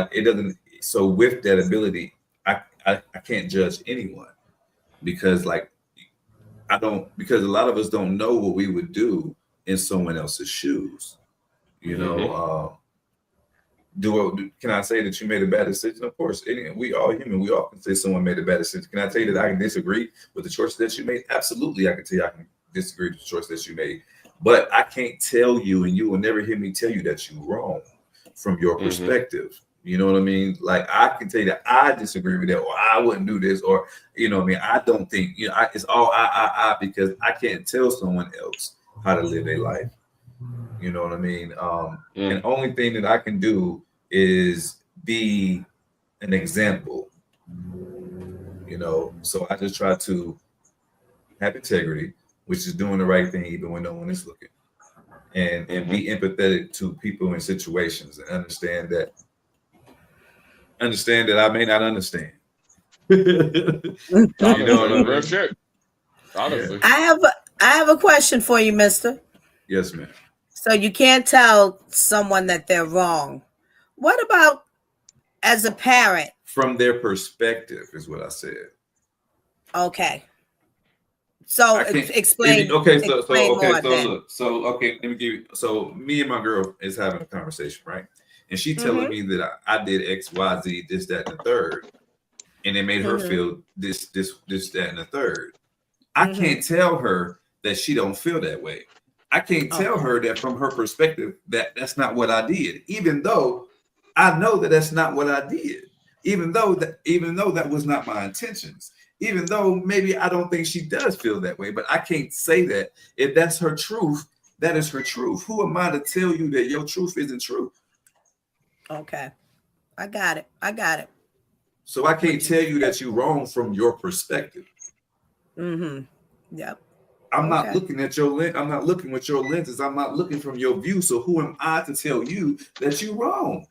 so with that ability, I can't judge anyone because because a lot of us don't know what we would do in someone else's shoes. Can I say that you made a bad decision? Of course, we all human. We all can say someone made a bad decision. Can I tell you that I can disagree with the choice that you made? Absolutely, I can tell you I can disagree with the choice that you made. But I can't tell you, and you will never hear me tell you that you're wrong from your perspective. You know what I mean? Like I can tell you that I disagree with that, or I wouldn't do this, or I don't think it's all I because I can't tell someone else how to live their life. You know what I mean? And only thing that I can do is be an example. So I just try to have integrity, which is doing the right thing even when no one is looking, and be empathetic to people in situations and understand that I may not understand, Honestly, know what I real mean? shit. Honestly. I have a question for you, mister. Yes, ma'am. So you can't tell someone that they're wrong. What about as a parent? From their perspective is what I said. Okay. So I can't explain. okay, so explain okay, more so then. look, so okay, let me give you so me and my girl is having a conversation, right? And she telling me that I did X, Y, Z, this, that, and the third, and it made her feel this, that, and the third. I can't tell her that she don't feel that way. I can't tell her that from her perspective that that's not what I did, even though I know that that's not what I did, even though that was not my intentions, even though maybe I don't think she does feel that way, but I can't say that. If that's her truth, that is her truth. Who am I to tell you that your truth isn't true? Okay. I got it. So I can't tell you that you're wrong from your perspective. Yep. I'm not looking at your lens. I'm not looking with your lenses. I'm not looking from your view. So who am I to tell you that you're wrong?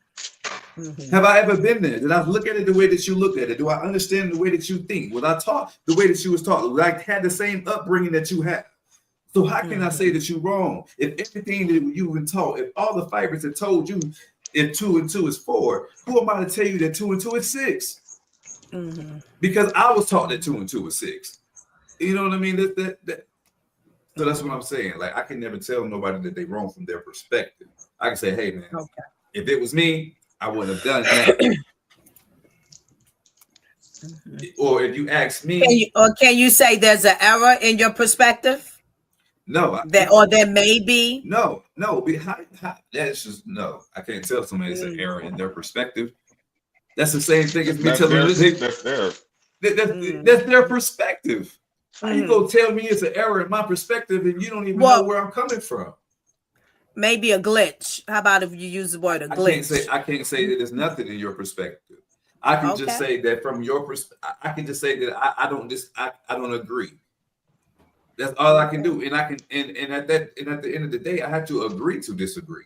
Have I ever been there? Did I look at it the way that you looked at it? Do I understand the way that you think? Was I taught the way that you was taught? Was I had the same upbringing that you had? So how can I say that you're wrong? If everything that you've been taught, if all the fibers have told you if 2 and 2 is 4, who am I to tell you that 2 and 2 is 6? Because I was taught that 2 and 2 is 6. You know what I mean? So that's what I'm saying. Like, I can never tell nobody that they're wrong from their perspective. I can say, hey, man, if it was me, I wouldn't have done that. Or if you ask me, can you say there's an error in your perspective? No, or there may be. No. That's just no. I can't tell somebody it's an error in their perspective. That's the same thing as me telling them that's their perspective. How you gonna tell me it's an error in my perspective and you don't even know where I'm coming from? Maybe a glitch. How about if you use the word a glitch? I can't say that there's nothing in your perspective. I can just say that from your perspective. I can just say that I don't agree. That's all I can do, and I can, and at the end of the day, I have to agree to disagree.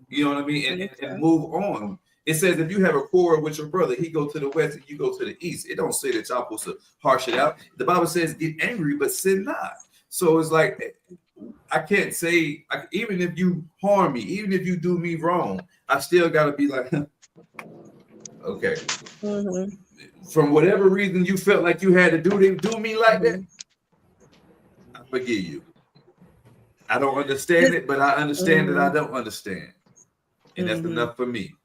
You know what I mean, and move on. It says if you have a quarrel with your brother, he go to the west and you go to the east. It don't say that y'all supposed to harsh it out. The Bible says get angry, but sin not. So it's like I can't say even if you harm me, even if you do me wrong, I still gotta be like, okay. From whatever reason you felt like you had to do me like that. Forgive you. I don't understand it, but I understand that I don't understand, and that's enough for me.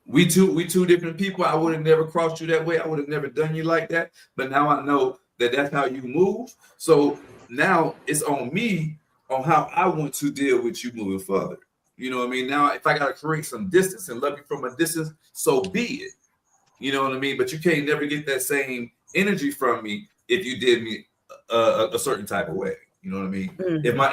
We two different people. I would have never crossed you that way. I would have never done you like that. But now I know that that's how you move. So now it's on me on how I want to deal with you moving further. You know what I mean? Now, if I gotta create some distance and love you from a distance, so be it. You know what I mean? But you can't never get that same energy from me if you did me a certain type of way. You know what I mean? If my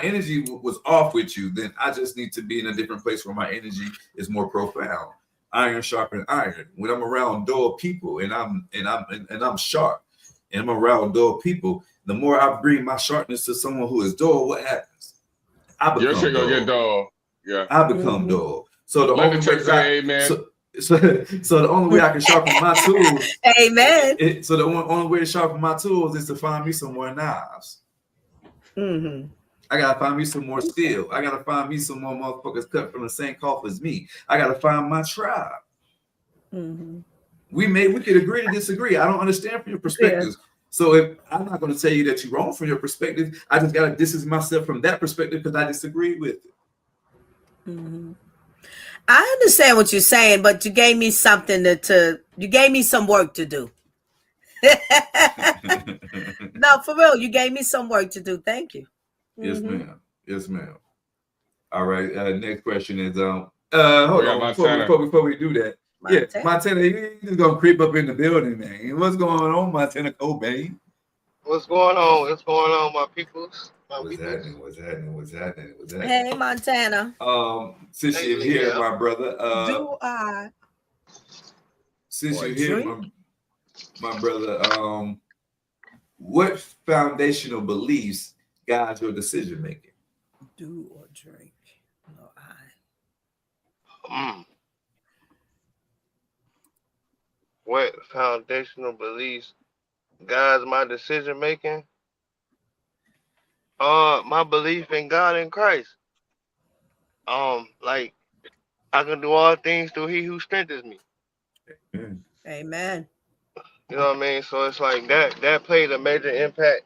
energy was off with you, then I just need to be in a different place where my energy is more profound. Iron sharpen iron. When I'm around dull people and I'm sharp and I'm around dull people, the more I bring my sharpness to someone who is dull, what happens? I become dull. Get dull. Yeah. I become dull. So the only way so the only way I can sharpen my tools, amen. So the only way to sharpen my tools is to find me some more knives. I gotta find me some more steel. I gotta find me some more motherfuckers cut from the same cloth as me. I gotta find my tribe. We could agree to disagree. I don't understand from your perspectives. Yeah. So if I'm not going to tell you that you're wrong from your perspective, I just gotta distance myself from that perspective because I disagree with it. I understand what you're saying, but you gave me something you gave me some work to do. No, for real, you gave me some work to do. Thank you. Yes, ma'am. Yes, ma'am. All right. Next question is hold on before we do that. Montana, you just gonna creep up in the building, man. What's going on, Montana Cobain? What's going on? What's going on, my peoples? What's happening? Hey, Montana. Since you're here, my brother. Do I? Since you're here, my brother. What foundational beliefs guide your decision making? Do or drink? No, I. what foundational beliefs guides my decision making? My belief in God and Christ. Like I can do all things through He who strengthens me. Mm. Amen. You know what I mean? So it's like that played a major impact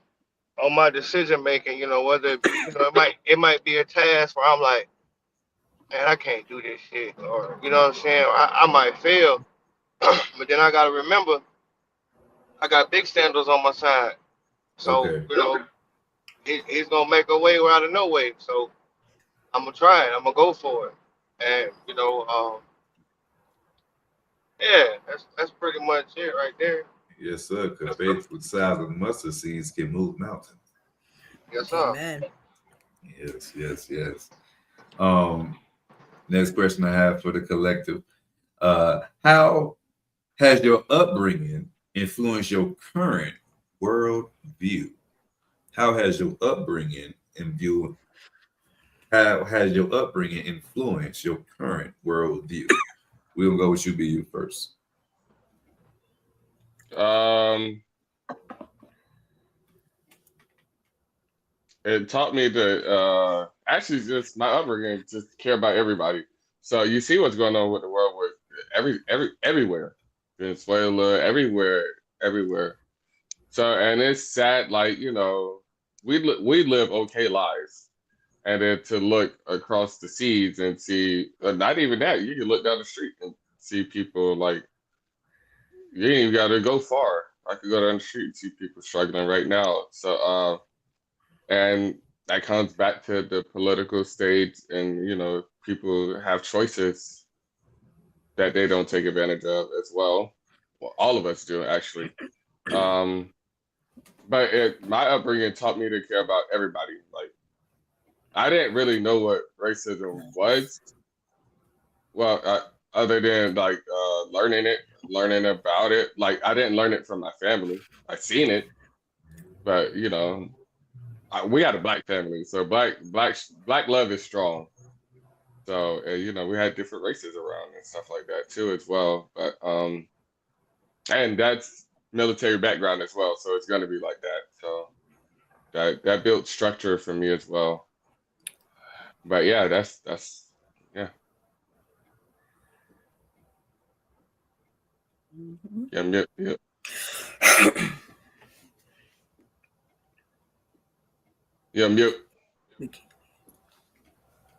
on my decision making. You know, whether it be, it might be a task where I'm like, man, I can't do this shit, or you know what I'm saying? I might fail, but then I gotta remember I got big standards on my side. So Okay. he's gonna make a way out of no way. So I'm gonna try it. I'm gonna go for it. And yeah, that's pretty much it right there. Yes, sir. Because faith with size of mustard seeds can move mountains. Yes, sir. Amen. Yes. Next question I have for the collective. How has your upbringing influenced your current world view? How has your upbringing influenced your current world view? We'll go with you, be you first. It taught me to actually just my upbringing just care about everybody. So you see what's going on with the world with everywhere, Venezuela, everywhere. So and it's sad, like we live okay lives, and then to look across the seas and see not even that, you can look down the street and see people like you ain't even got to go far. I could go down the street and see people struggling right now. So and that comes back to the political stage, and people have choices that they don't take advantage of as well. Well, all of us do actually. But my upbringing taught me to care about everybody. Like I didn't really know what racism was. Well, other than like learning about it. Like I didn't learn it from my family. I seen it, but we had a black family, so black love is strong. So we had different races around and stuff like that too as well. But and that's military background as well, so it's gonna be like that. So that built structure for me as well. But yeah, that's yeah. Mm-hmm. Yeah. Yeah, mute.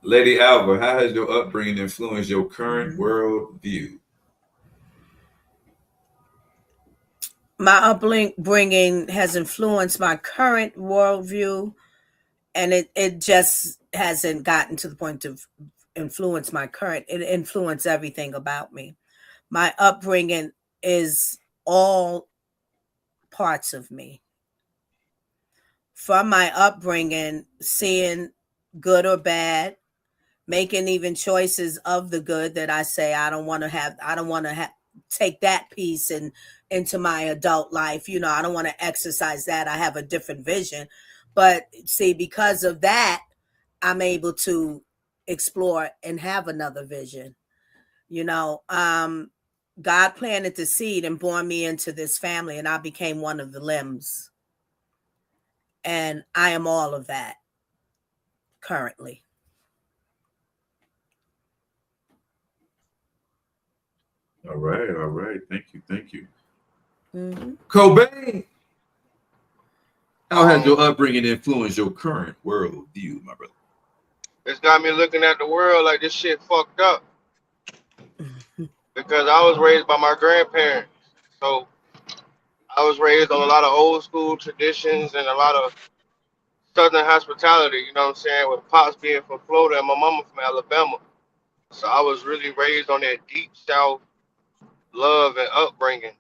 Lady Alva, how has your upbringing influenced your current world view? My upbringing has influenced my current worldview, and it just hasn't gotten to the point of influence my current. It influenced everything about me. My upbringing is all parts of me. From my upbringing, seeing good or bad, making even choices of the good that I say I don't want to take that piece into my adult life. I don't want to exercise that. I have a different vision. But see, because of that, I'm able to explore and have another vision. God planted the seed and born me into this family, and I became one of the limbs. And I am all of that currently. All right. Thank you. Mm-hmm. Cobain, how has your upbringing influenced your current world view, my brother? It's got me looking at the world like this shit fucked up. Because I was raised by my grandparents. So I was raised on a lot of old school traditions and a lot of Southern hospitality, you know what I'm saying, with Pops being from Florida and my mama from Alabama. So I was really raised on that deep South love and upbringing,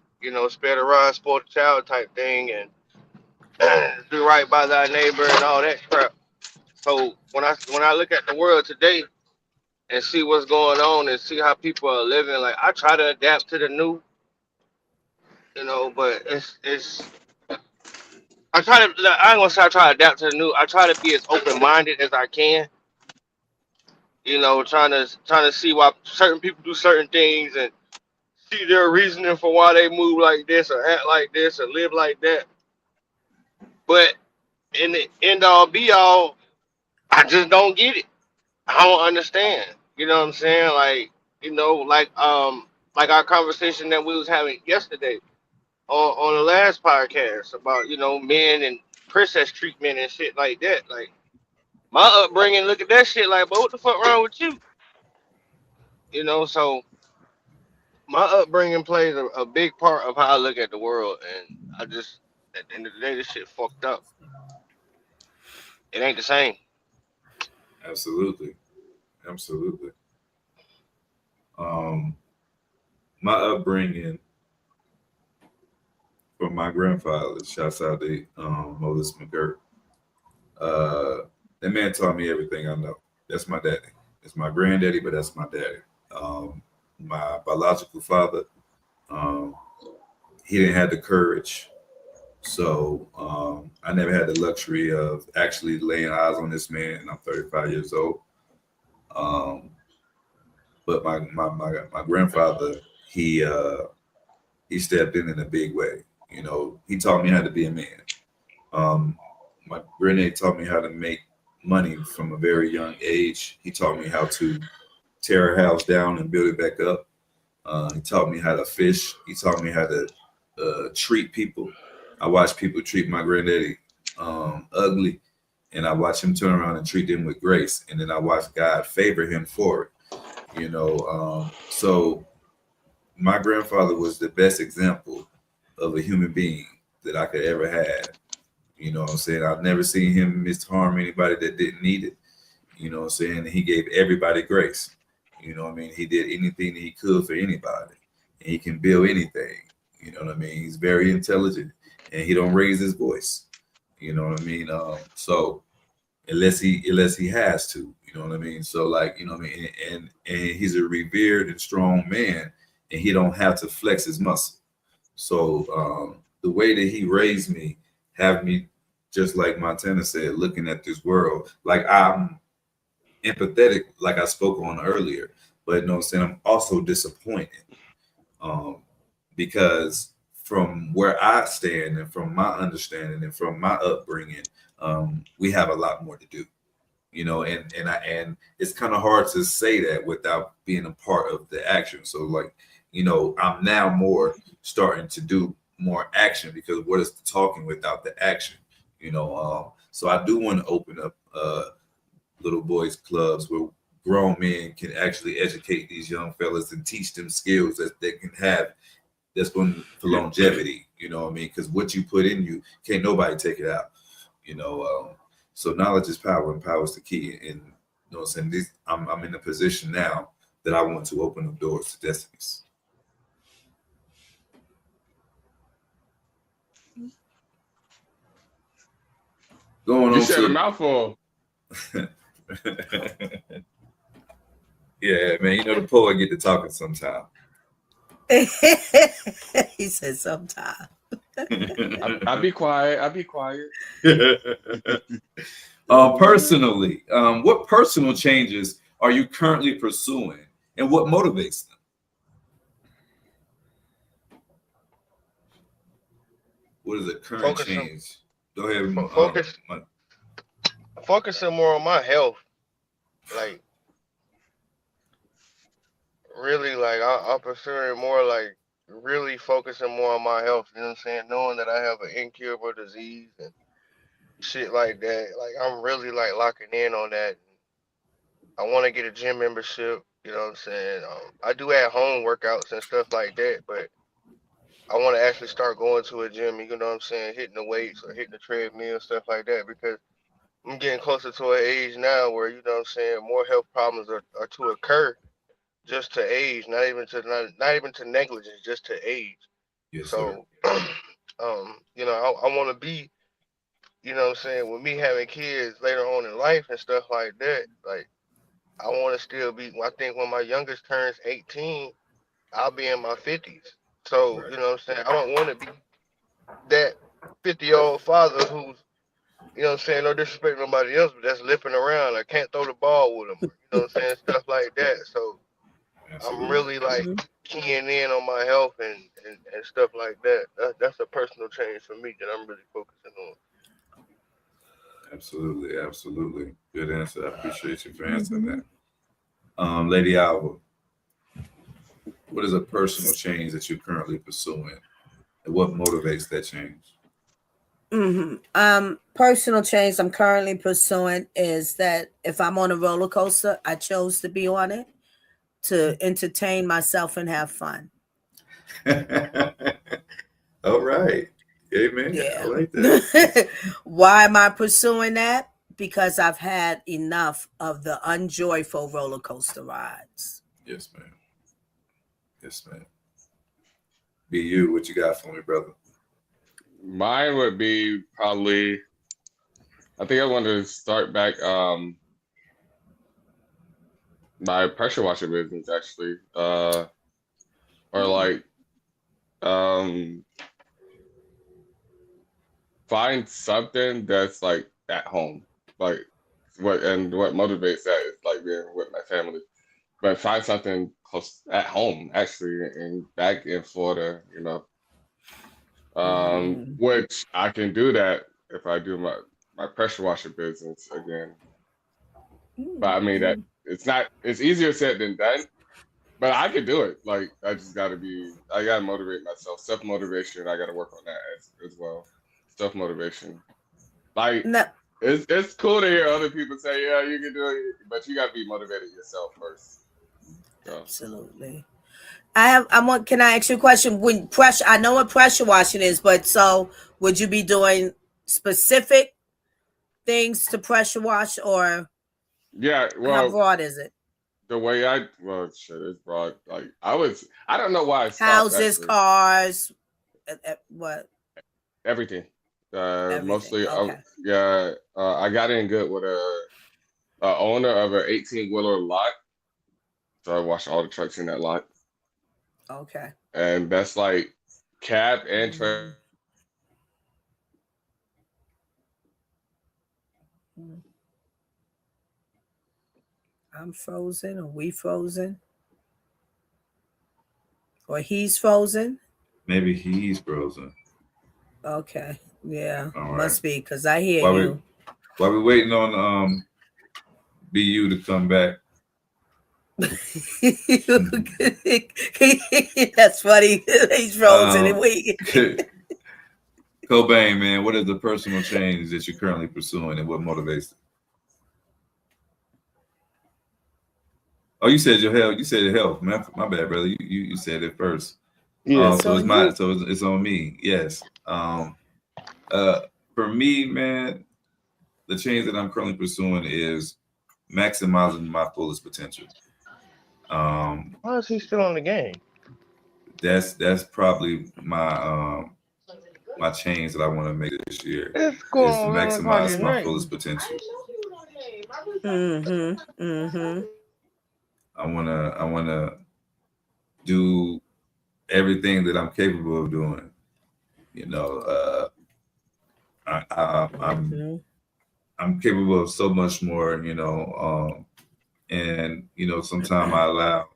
spare the rod, sport the child type thing, and do right by thy neighbor and all that crap. So when I look at the world today and see what's going on and see how people are living, like I try to adapt to the new, but it's I ain't gonna say I try to adapt to the new. I try to be as open minded as I can. Trying to see why certain people do certain things and see their reasoning for why they move like this or act like this or live like that. But in the end all be all, I just don't get it. I don't understand. You know what I'm saying? Like, like our conversation that we was having yesterday on the last podcast about, men and princess treatment and shit like that. Like my upbringing, look at that shit like, but what the fuck wrong with you? So my upbringing plays a big part of how I look at the world, and I just at the end of the day, this shit fucked up. It ain't the same. Absolutely. My upbringing from my grandfather, shouts out to Moses McGirt. That man taught me everything I know. That's my daddy. It's my granddaddy, but that's my daddy. My biological father, he didn't have the courage. So I never had the luxury of actually laying eyes on this man, and I'm 35 years old. But my grandfather, he stepped in a big way. He taught me how to be a man. My granddad taught me how to make money from a very young age. He taught me how to tear a house down and build it back up. He taught me how to fish. He taught me how to treat people. I watched people treat my granddaddy ugly, and I watched him turn around and treat them with grace. And then I watched God favor him for it. So my grandfather was the best example of a human being that I could ever have. You know what I'm saying? I've never seen him misharm anybody that didn't need it. You know what I'm saying? He gave everybody grace. You know what I mean? He did anything that he could for anybody. And he can build anything. You know what I mean? He's very intelligent, and he don't raise his voice. You know what I mean? So unless he has to, you know what I mean? So like, you know what I mean? And he's a revered and strong man, and he don't have to flex his muscle. So the way that he raised me, have me, just like Montana said, looking at this world, like I'm empathetic, like I spoke on earlier, but you know what I'm saying, I'm also disappointed because from where I stand and from my understanding and from my upbringing, we have a lot more to do, and it's kind of hard to say that without being a part of the action. So like, I'm now more starting to do more action, because what is the talking without the action? So I do want to open up little boys clubs where grown men can actually educate these young fellas and teach them skills that they can have that's going for longevity. You know what I mean? Because what you put in you, can't nobody take it out. So knowledge is power, and power is the key. And you know what I'm saying? I'm in a position now that I want to open up doors to destinies. Going You on said to a mouthful. Yeah, man. The poet get to talking sometime. He said sometime. I'll be quiet. Personally, what personal changes are you currently pursuing, and what motivates them? What is the current change? Go ahead. Focusing more on my health. Like, really, like, I'm pursuing more, like, really focusing more on my health. You know what I'm saying? Knowing that I have an incurable disease and shit like that. Like, I'm really, like, locking in on that. I want to get a gym membership. You know what I'm saying? I do at-home workouts and stuff like that, but I want to actually start going to a gym, you know what I'm saying, hitting the weights or hitting the treadmill, stuff like that, because I'm getting closer to an age now where, you know what I'm saying, more health problems are to occur just to age, not even to negligence, just to age. Yes, so, I want to be, you know what I'm saying, with me having kids later on in life and stuff like that, like, I want to still be, I think when my youngest turns 18, I'll be in my 50s. So, right. You know what I'm saying? I don't want to be that 50-year-old father who's, you know what I'm saying, no disrespect to nobody else, but that's limping around. I can't throw the ball with him. You know what I'm saying? Stuff like that. So, I'm really like Mhm. keying in on my health and stuff like that. That's a personal change for me that I'm really focusing on. Absolutely, absolutely. Good answer. I appreciate you for answering Mhm. that. Lady Alva, what is a personal change that you're currently pursuing, and what motivates that change? Personal change I'm currently pursuing is that if I'm on a roller coaster, I chose to be on it to entertain myself and have fun. All right. Amen. I Yeah. like that. Why am I pursuing that? Because I've had enough of the unjoyful roller coaster rides. Yes, ma'am. Yes, ma'am. Be you. What you got for me, brother? Mine would be probably. I think I want to start back my pressure washer business actually, or like um find something that's like at home, like what motivates that is like being with my family, but find something close at home actually, and back in Florida, Mhm. which I can do that if I do my pressure washer business again. But I mean that Mhm. it's easier said than done, but I could do it. Like I just I gotta motivate myself. Self motivation, I gotta work on that as well. Self motivation. Like No, it's cool to hear other people say, yeah, you can do it, but you gotta be motivated yourself first. So absolutely. Can I ask you a question? When pressure, I know what pressure washing is, but so would you be doing specific things to pressure wash, or yeah, how well, broad is it? the way well shit, it's broad. Like I don't know why I stopped Houses, actually. cars, what? Everything. Everything. Mostly Okay. yeah, I got in good with a owner of an 18-wheeler lot. So I washed all the trucks in that lot. Okay. And that's like cab and trailer. Mhm. I'm frozen, or we frozen, or he's frozen. Maybe he's frozen. Okay. Yeah. All right. Must be because I hear While we you. while we waiting on BU to come back. That's funny. He's frozen and Um, we. Cobain, man, what is the personal change that you're currently pursuing, and what motivates it? Oh, you said your health. You said your health. My bad, brother. You said it first. Yeah. It's So it's on you. my. So it's on me. Yes. For me, man, the change that I'm currently pursuing is maximizing my fullest potential. Why is he still in the game? That's probably my change that I want to make this year It's is to going 11 o'clock maximize at my night. fullest potential. Mm-hmm. Mm-hmm. I wanna do everything that I'm capable of doing. You know, Mm-hmm. I'm capable of so much more. And sometimes I allow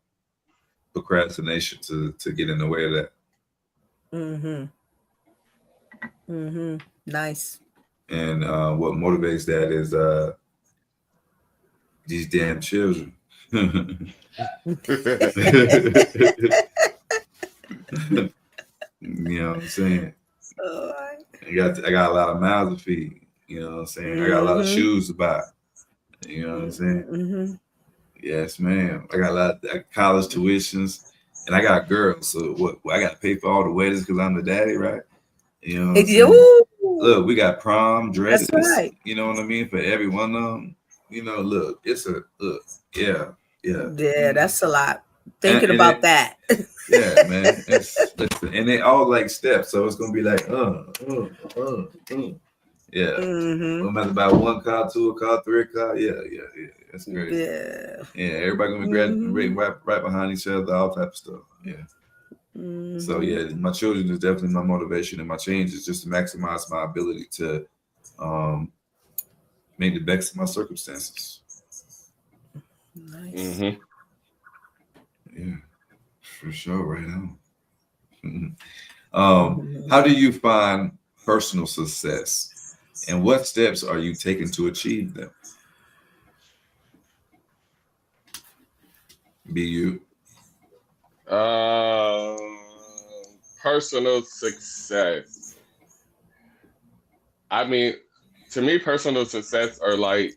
procrastination to get in the way of that. Mm-hmm. Mm-hmm. Nice. And what motivates that is these damn children. You know what I'm saying? I got a lot of mouths to feed. You know what I'm saying? I got a lot of Mm-hmm. shoes to buy. You know what I'm saying? Mm-hmm. Yes, ma'am. I got a lot of college tuitions, and I got girls. So what? I got to pay for all the weddings because I'm the daddy, right? You know what I'm saying? Look, we got prom That's dresses. right. You know what I mean for every one of them. Look, yeah, yeah. Yeah, that's a lot. And, Thinking and about it, that. yeah, man. Listen, and they all like steps, so it's gonna be like, yeah. Mm-hmm. No matter about 1 car, 2 car, 3 car, yeah. That's crazy. Yeah. Yeah, everybody gonna be graduating right behind each other, all type of stuff. Yeah. Mm-hmm. So yeah, my children is definitely my motivation, and my change is just to maximize my ability to make the best of my circumstances. Nice. Mm-hmm. Yeah, for sure, right on. How do you find personal success, and what steps are you taking to achieve them? Be you. Um, Personal success. I mean, to me, personal success are like,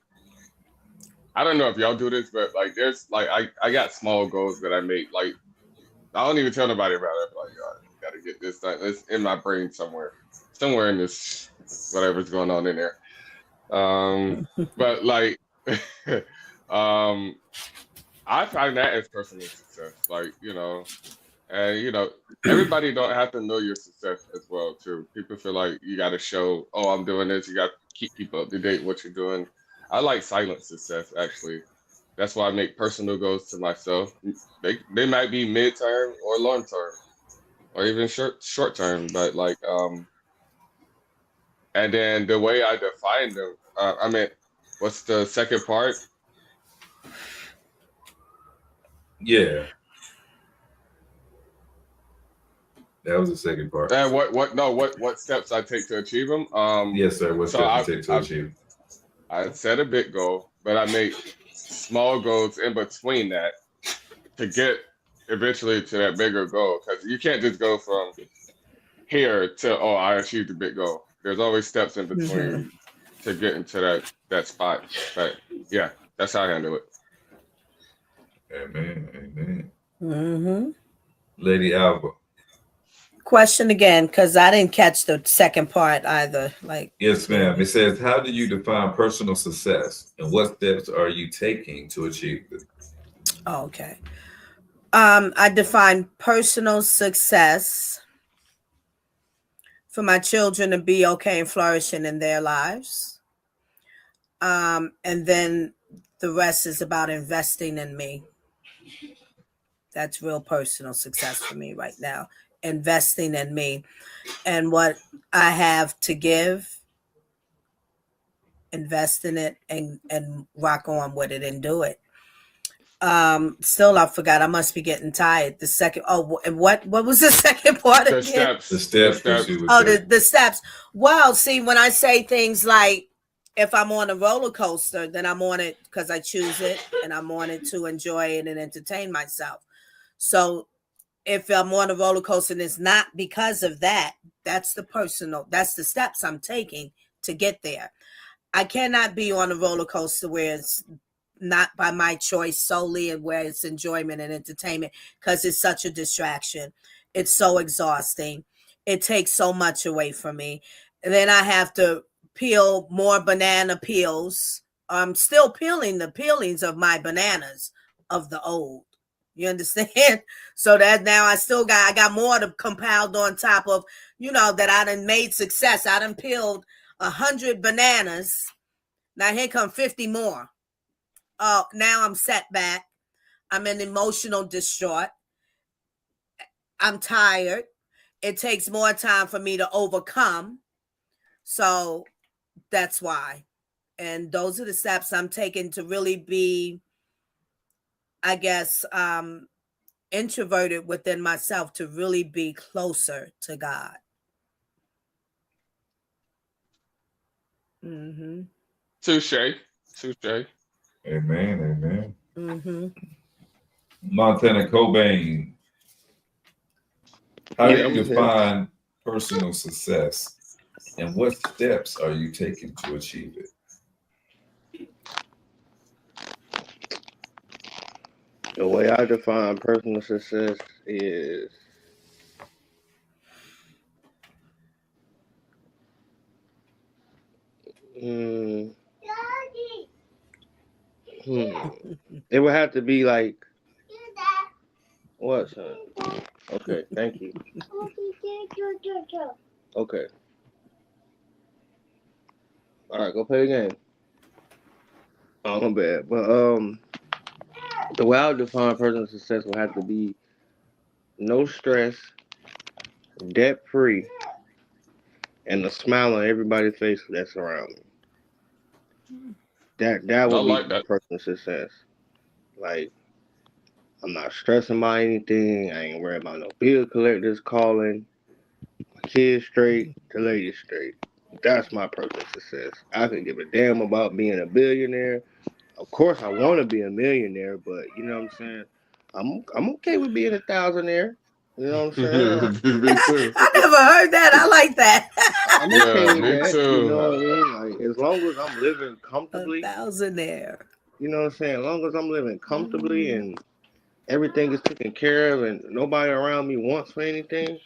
I don't know if y'all do this, but like there's like I got small goals that I make. Like I don't even tell nobody about it. Like, yo, I gotta get this done. It's in my brain somewhere. Somewhere in this whatever's going on in there. But like um I find that as personal success. Like, and everybody don't have to know your success as well too. People feel like you gotta show, oh, I'm doing this, you gotta keep people up to date what you're doing. I like silent success actually. That's why I make personal goals to myself. They might be mid-term or long-term or even short term, but like and then the way I define them, what's the second part? Yeah, that was the second part. And what steps I take to achieve them? Yes, sir. What steps you take to achieve? I set a big goal, but I make small goals in between that to get eventually to that bigger goal. Because you can't just go from here to, oh, I achieved a big goal. There's always steps in between to get into that spot. But yeah, that's how I handle it. Amen. Amen. Lady Alba. Question again, because I didn't catch the second part either. Like, yes, ma'am. It says, how do you define personal success, and what steps are you taking to achieve it? Okay. I define personal success for my children to be okay and flourishing in their lives. And then the rest is about investing in me. That's real personal success for me right now. Investing in me and what I have to give, invest in it and rock on with it and do it. Still I forgot. I must be getting tired. The second, and what was the second part The again? steps. The steps. The steps. Well, see, when I say things like, if I'm on a roller coaster, then I'm on it because I choose it and I'm on it to enjoy it and entertain myself. So if I'm on a roller coaster and it's not because of that, that's the steps I'm taking to get there. I cannot be on a roller coaster where it's not by my choice solely and where it's enjoyment and entertainment, because it's such a distraction. It's so exhausting. It takes so much away from me. And then I have to peel more banana peels. I'm still peeling the peelings of my bananas of the old. You understand? So that now I got more to compiled on top of, that I done made success. I done peeled 100 bananas. Now here come 50 more. Now I'm set back. I'm in emotional distraught. I'm tired. It takes more time for me to overcome. So that's why. And those are the steps I'm taking to really be, I guess, introverted within myself, to really be closer to God. Touche. Amen. Montana Cobain. How do you define personal success, and what steps are you taking to achieve it? The way I define personal success is it would have to be like, what, son? Okay, thank you. Okay. All right, go play the game. Oh, my bad. But the way I would define personal success will have to be no stress, debt free, and a smile on everybody's face that's around me. That would be personal success. Like, I'm not stressing about anything. I ain't worried about no bill collectors calling. My kids straight, the lady straight. That's my perfect success. I could give a damn about being a billionaire. Of course, I want to be a millionaire, but you know what I'm saying. I'm okay with being a thousandaire. You know what I'm saying? Me too. I never heard that. I like that. I'm okay Yeah, with me that. You too. know what I mean? Like as long as I'm living A comfortably, thousandaire. you know what I'm saying. As long as I'm living comfortably Mm. and everything is taken care of and nobody around me wants for anything,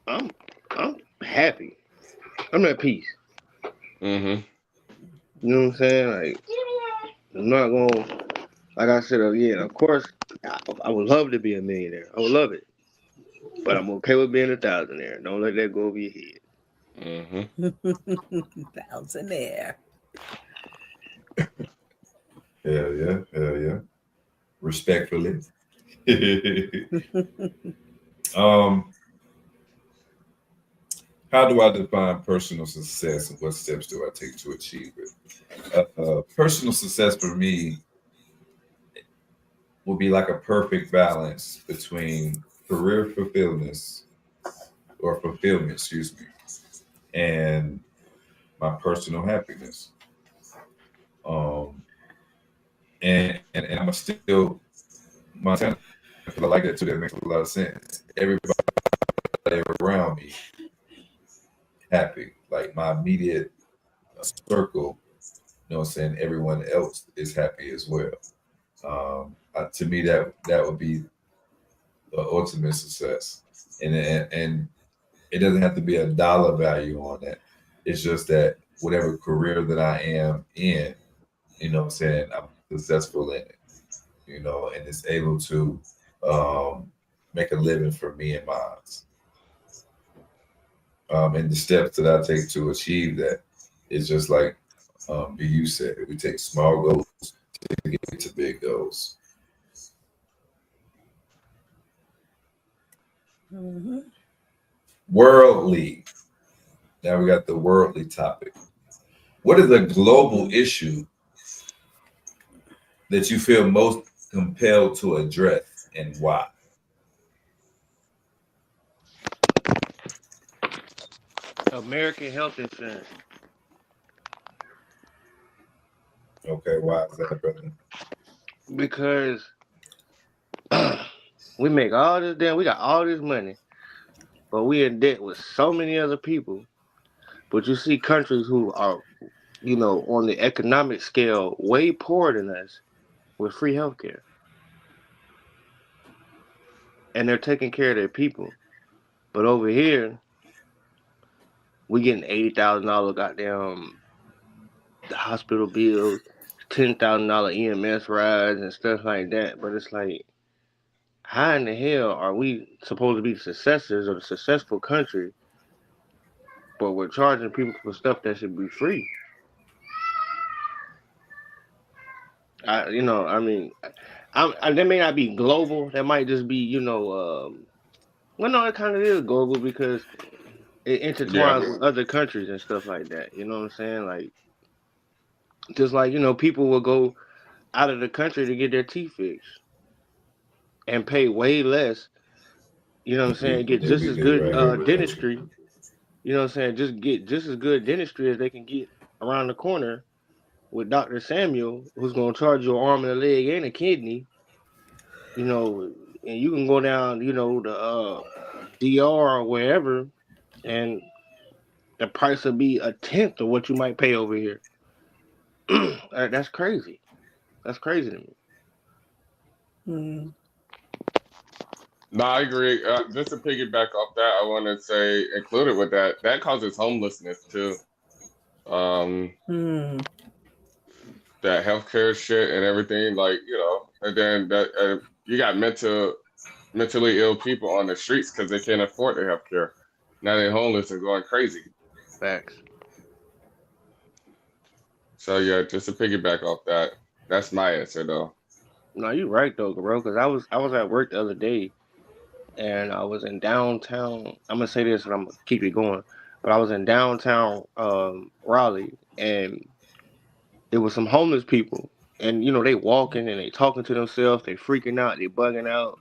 I'm I'm happy. I'm at peace. Hmm. You know what I'm saying? Like I'm not gonna, like I said again. Of course, I would love to be a millionaire. I would love it, but I'm okay with being a thousandaire. Don't let that go over your head. Hmm. Thousandaire. Hell yeah. Respectfully. um, how do I define personal success and what steps do I take to achieve it? Personal success for me will be like a perfect balance between career fulfillment, excuse me, and my personal happiness. Um, and I'm still Montana. I like that too. That makes a lot of sense. Everybody around me happy. Like my immediate circle, you know what I'm saying? Everyone else is happy as well. To me, that would be the ultimate success. And it doesn't have to be a dollar value on that. It's just that whatever career that I am in, you know what I'm saying, I'm successful in it, you know, and it's able to um, make a living for me and mine. And the steps that I take to achieve that is just like BU said, we take small goals to get to big goals. Mm-hmm. Worldly. Now we got the worldly topic. What is a global issue that you feel most compelled to address and why? American health insurance. Okay, why is that, brother? Because we make all this damn, we got all this money, but we in debt with so many other people. But you see countries who are, you know, on the economic scale way poorer than us with free healthcare, and they're taking care of their people. But over here, we getting $80,000 goddamn the hospital bills, $10,000 EMS rides and stuff like that. But it's like, how in the hell are we supposed to be the successors of a successful country, but we're charging people for stuff that should be free? You know, I mean, that may not be global. That might just be, you know, well, no, it kind of is global because it Yeah. intertwines with other countries and stuff like that. You know what I'm saying? Like, just like, you know, people will go out of the country to get their teeth fixed and pay way less. You know what I'm saying? Get And just we as do good right here in the country. dentistry. You know what I'm saying? Just get just as good dentistry as they can get around the corner with Dr. Samuel, who's gonna charge you an arm and a leg and a kidney. You know, and you can go down, you know, the DR or wherever, and the price will be a tenth of what you might pay over here. That's crazy. That's crazy to me. Mm. No, I agree. Just to piggyback off that, I want to say, included with that, that causes homelessness too. Um, Mm. that healthcare shit and everything, like, you know, and then that you got mentally ill people on the streets because they can't afford the healthcare. Now they're homeless and going crazy. Facts. So yeah, just to piggyback off that, that's my answer though. No, you're right though, bro. Because I was at work the other day, and I was in downtown. I'm gonna say this, and I'm gonna keep it going. But I was in downtown Raleigh, and it was some homeless people, and they walking and they talking to themselves, they freaking out, they bugging out,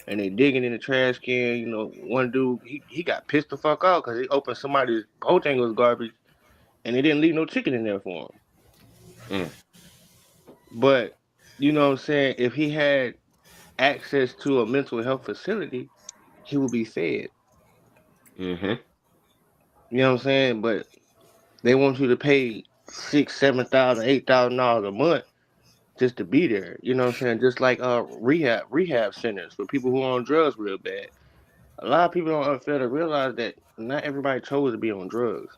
and they digging in the trash can. One dude he got pissed the fuck out because he opened somebody's Bojangles garbage, and they didn't leave no chicken in there for him. Mm. But you know what I'm saying? If he had access to a mental health facility, he would be fed. Mm-hmm. You know what I'm saying? But they want you to pay $6,000, $7,000, $8,000 a month just to be there. You know what I'm saying? Just like rehab centers for people who are on drugs real bad. A lot of people don't fail to realize that not everybody chose to be on drugs.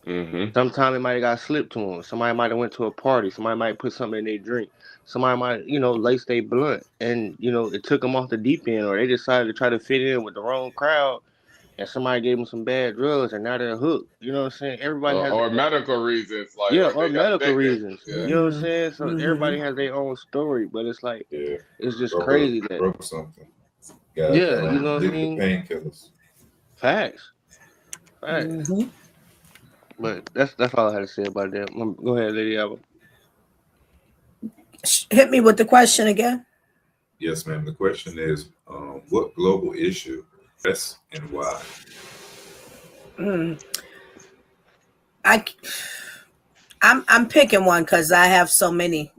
Mm-hmm. Sometimes it might have got slipped to them. Somebody might have went to a party. Somebody might put something in their drink. Somebody might, lace their blunt, and it took them off the deep end, or they decided to try to fit in with the wrong crowd, and somebody gave them some bad drugs, and now they're hooked. You know what I'm saying? Everybody has Or medical reasons, like or they got medical addicted. reasons. Yeah. You know what I'm saying? So everybody has their own story, but it's like it's just crazy that broke something. you know what I mean? Painkillers. Facts. But that's all I had to say about that. Go ahead, Lady Alba. Hit me with the question again. Yes, ma'am. The question is, what global issue, yes, and why? I'm picking one because I have so many.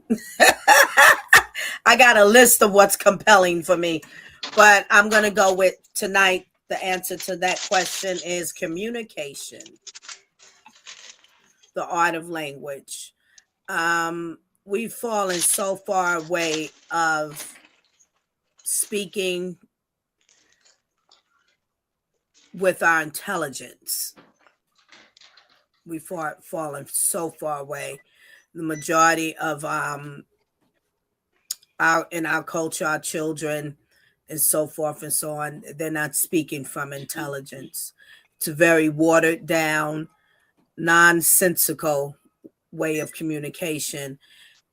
I got a list of what's compelling for me, but I'm gonna go with tonight. The answer to that question is communication, the art of language. We've fallen so far away of speaking with our intelligence. We've fallen so far away. The majority of in our culture, our children, and so forth and so on, they're not speaking from intelligence. It's a very watered down, nonsensical way of communication.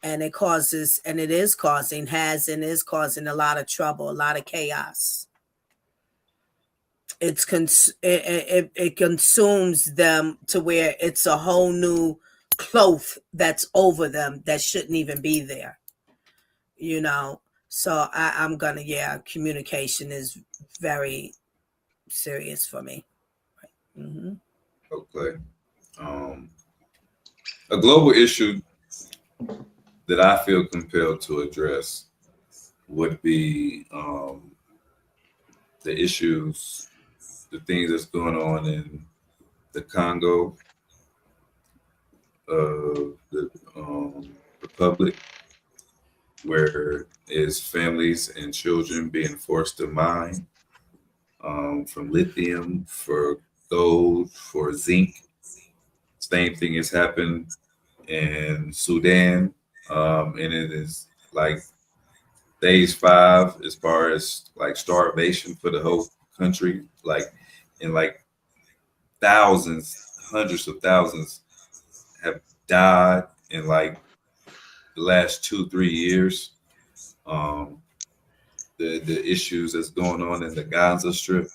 And it is causing a lot of trouble, a lot of chaos. It consumes them to where it's a whole new cloth that's over them that shouldn't even be there. So I'm gonna, communication is very serious for me. Mm-hmm. Okay. A global issue that I feel compelled to address would be the issues, the things that's going on in the Congo, the Republic, where is families and children being forced to mine from lithium, for gold, for zinc. Same thing has happened in Sudan, and it is like phase 5 as far as like starvation for the whole country, and thousands, hundreds of thousands have died in like the last 2-3 years. The issues that's going on in the Gaza Strip,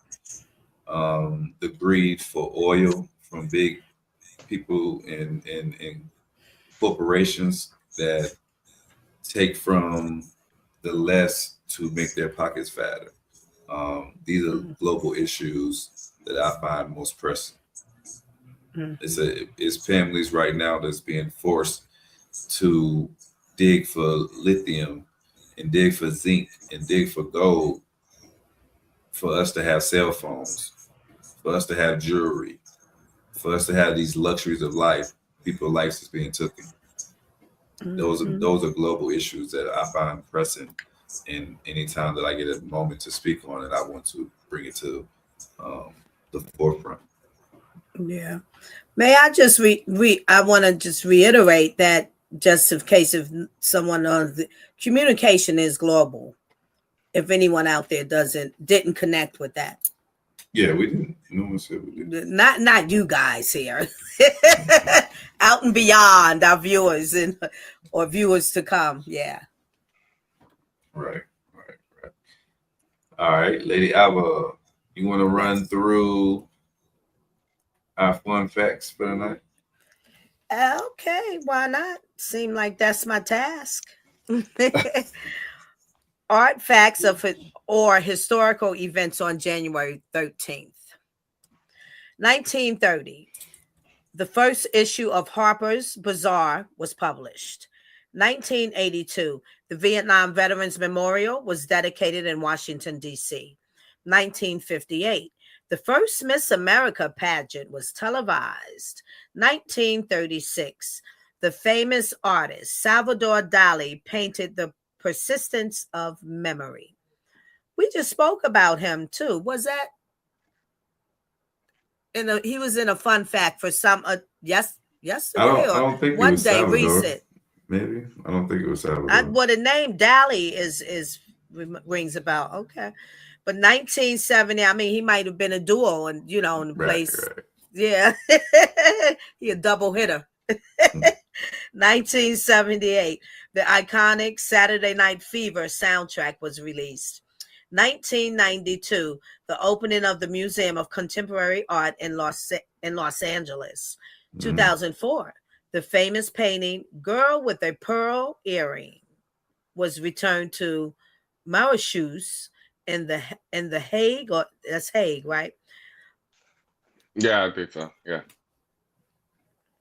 the greed for oil from big people and corporations that take from the less to make their pockets fatter. These are global issues that I find most pressing. It's families right now that's being forced to dig for lithium and dig for zinc and dig for gold for us to have cell phones, for us to have jewelry, for us to have these luxuries of life. People's lives is being taken. Those are global issues that I find pressing, and anytime that I get a moment to speak on it, I want to bring it to the forefront. Yeah. May I just I want to just reiterate that, just in case if someone knows, communication is global. If anyone out there didn't connect with that. Yeah, we didn't. No one said we didn't. Not you guys here. Out and beyond our viewers or viewers to come. Yeah. Right. All right, Lady Alba, you want to run through our fun facts for tonight? Okay, why not? Seem like that's my task. Artifacts of or historical events on January 13th. 1930. The first issue of Harper's Bazaar was published. 1982. The Vietnam Veterans Memorial was dedicated in Washington, D.C. 1958. The first Miss America pageant was televised. 1936. The famous artist Salvador Dali painted The Persistence of Memory. We just spoke about him too. Was that he was in a fun fact for some yesterday I or don't think it one was day Salvador. recent. Maybe. I don't think it was Salvador. Well, the name Dali is rings a bell. Okay. But 1970, I mean, he might have been a duo and in the place. Right. Yeah. He a double hitter. 1978, the iconic Saturday Night Fever soundtrack was released. 1992, the opening of the Museum of Contemporary Art in Los Angeles. 2004, the famous painting Girl with a Pearl Earring was returned to Mauritius in the Hague, or that's Hague, right? Yeah, I think so. Yeah.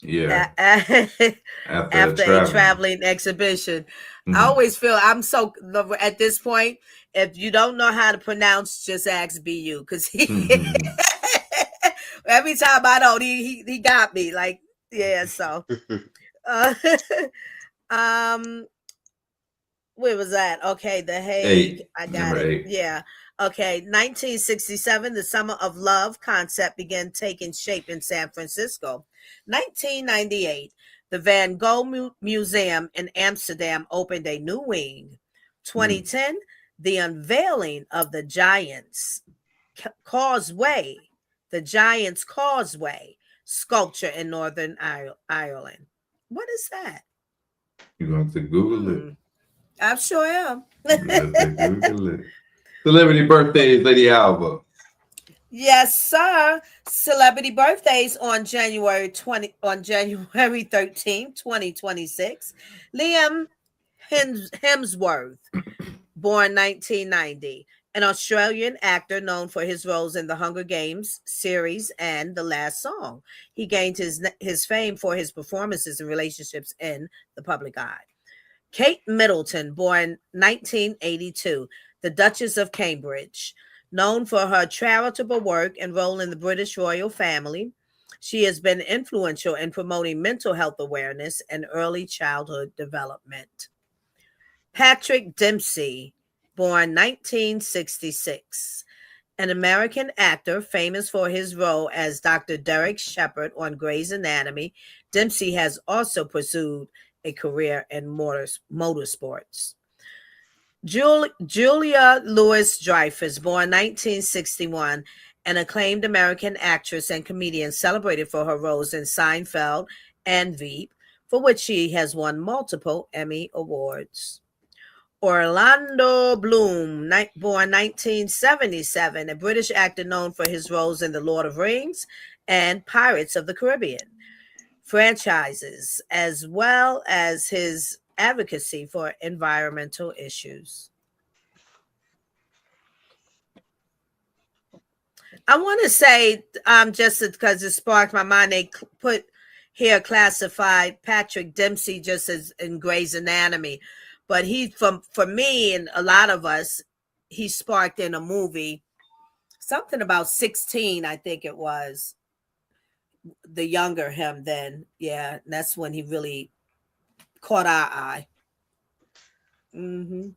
Yeah. After a traveling exhibition. I always feel I'm so at this point, if you don't know how to pronounce, just ask BU, because every time I don't, he got me. Like, yeah, so where was that? Okay, the Hague. I got it. 8. Yeah. Okay, 1967, the Summer of Love concept began taking shape in San Francisco. 1998, the Van Gogh Museum in Amsterdam opened a new wing. 2010, the unveiling of the Giants Causeway sculpture in Northern Ireland. What is that? You're going to Google it. I sure am. Google it. Celebrity birthdays, Lady Alva. Yes, sir. Celebrity birthdays on January 13th, 2026. Liam Hemsworth, born 1990, an Australian actor known for his roles in the Hunger Games series and The Last Song. He gained his fame for his performances and relationships in the public eye. Kate Middleton, born 1982, the Duchess of Cambridge, known for her charitable work and role in the British royal family. She has been influential in promoting mental health awareness and early childhood development. Patrick Dempsey, born 1966, an American actor famous for his role as Dr. Derek Shepherd on Grey's Anatomy. Dempsey has also pursued a career in motorsports. Julia Louis-Dreyfus, born 1961, an acclaimed American actress and comedian celebrated for her roles in Seinfeld and Veep, for which she has won multiple Emmy Awards. Orlando Bloom, born 1977, a British actor known for his roles in The Lord of Rings and Pirates of the Caribbean franchises, as well as his advocacy for environmental issues. I want to say, just because it sparked my mind, they put here classified Patrick Dempsey just as in Grey's Anatomy, but for me and a lot of us, he sparked in a movie, something about 16, I think it was. The younger him then, yeah, that's when he really caught our eye. All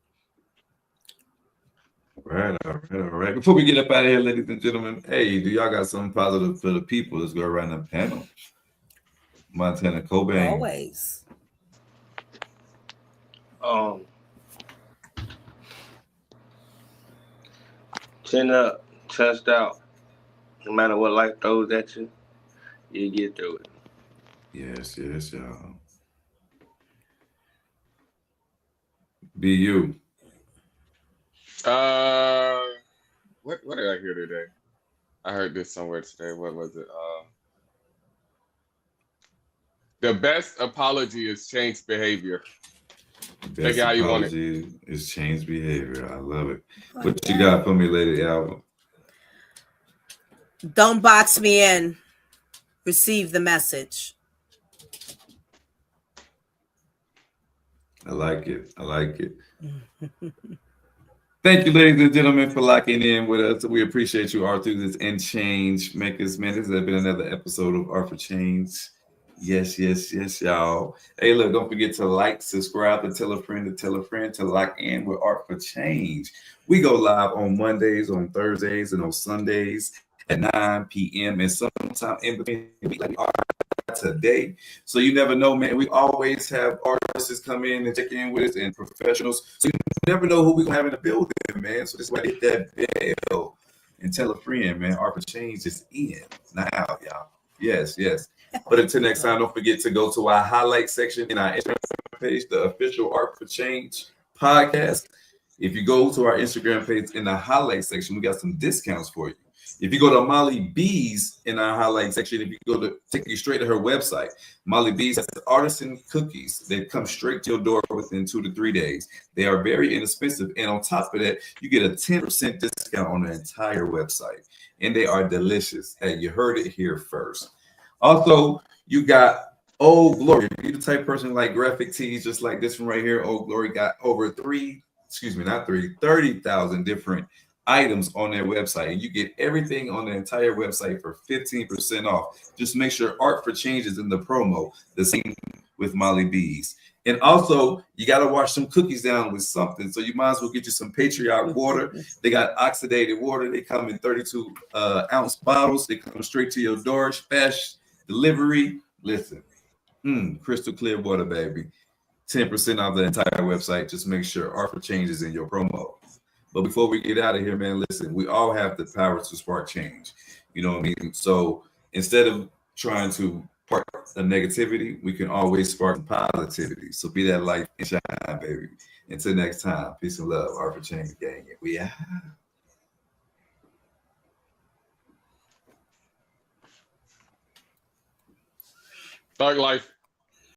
right. Before we get up out of here, ladies and gentlemen, hey, do y'all got something positive for the people? Let's go around the panel. Montana Cobain. Always. Chin up, chest out. No matter what life throws at you, you get through it. Yes, y'all. Be you. What did I hear today? I heard this somewhere today. What was it? The best apology is change behavior. Best it how you want apology is change behavior. I love it. What you got for me, Lady Alva? Don't box me in. Receive the message. I like it. I like it. Thank you, ladies and gentlemen, for locking in with us. We appreciate you all through this and change makers, man. This has been another episode of Art for Change. Yes, yes, yes, y'all. Hey, look, don't forget to like, subscribe, and tell a friend to lock in with Art for Change. We go live on Mondays, on Thursdays, and on Sundays at 9 p.m. and sometime in between, like we are today. So you never know, man. We always have artists come in and check in with us and professionals. So you never know who we're going to have in the building, man. So this is why hit that bell and tell a friend, man. Art for Change is in now, y'all. Yes, yes. But until next time, don't forget to go to our highlight section in our Instagram page, the official Art for Change podcast. If you go to our Instagram page in the highlight section, we got some discounts for you. If you go to Molly B's in our highlight section, if you go to take you straight to her website, Molly B's has artisan cookies. They come straight to your door within 2 to 3 days. They are very inexpensive. And on top of that, you get a 10% discount on the entire website. And they are delicious. Hey, you heard it here first. Also, you got Old Glory. If you're the type of person like graphic tees, just like this one right here, Old Glory got over 30,000 different items on their website. And you get everything on the entire website for 15% off. Just make sure Art for Change is in the promo. The same with Molly B's. And also, you got to wash some cookies down with something. So you might as well get you some Patriot water. They got oxidated water. They come in 32 ounce bottles. They come straight to your door. Fast delivery. Listen, crystal clear water, baby. 10% off the entire website. Just make sure Art for Change is in your promo. But before we get out of here, man, listen, we all have the power to spark change. You know what I mean? So instead of trying to spark the negativity, we can always spark positivity. So be that light and shine, baby. Until next time, peace and love. Art for Change, gang. We out. Thug life.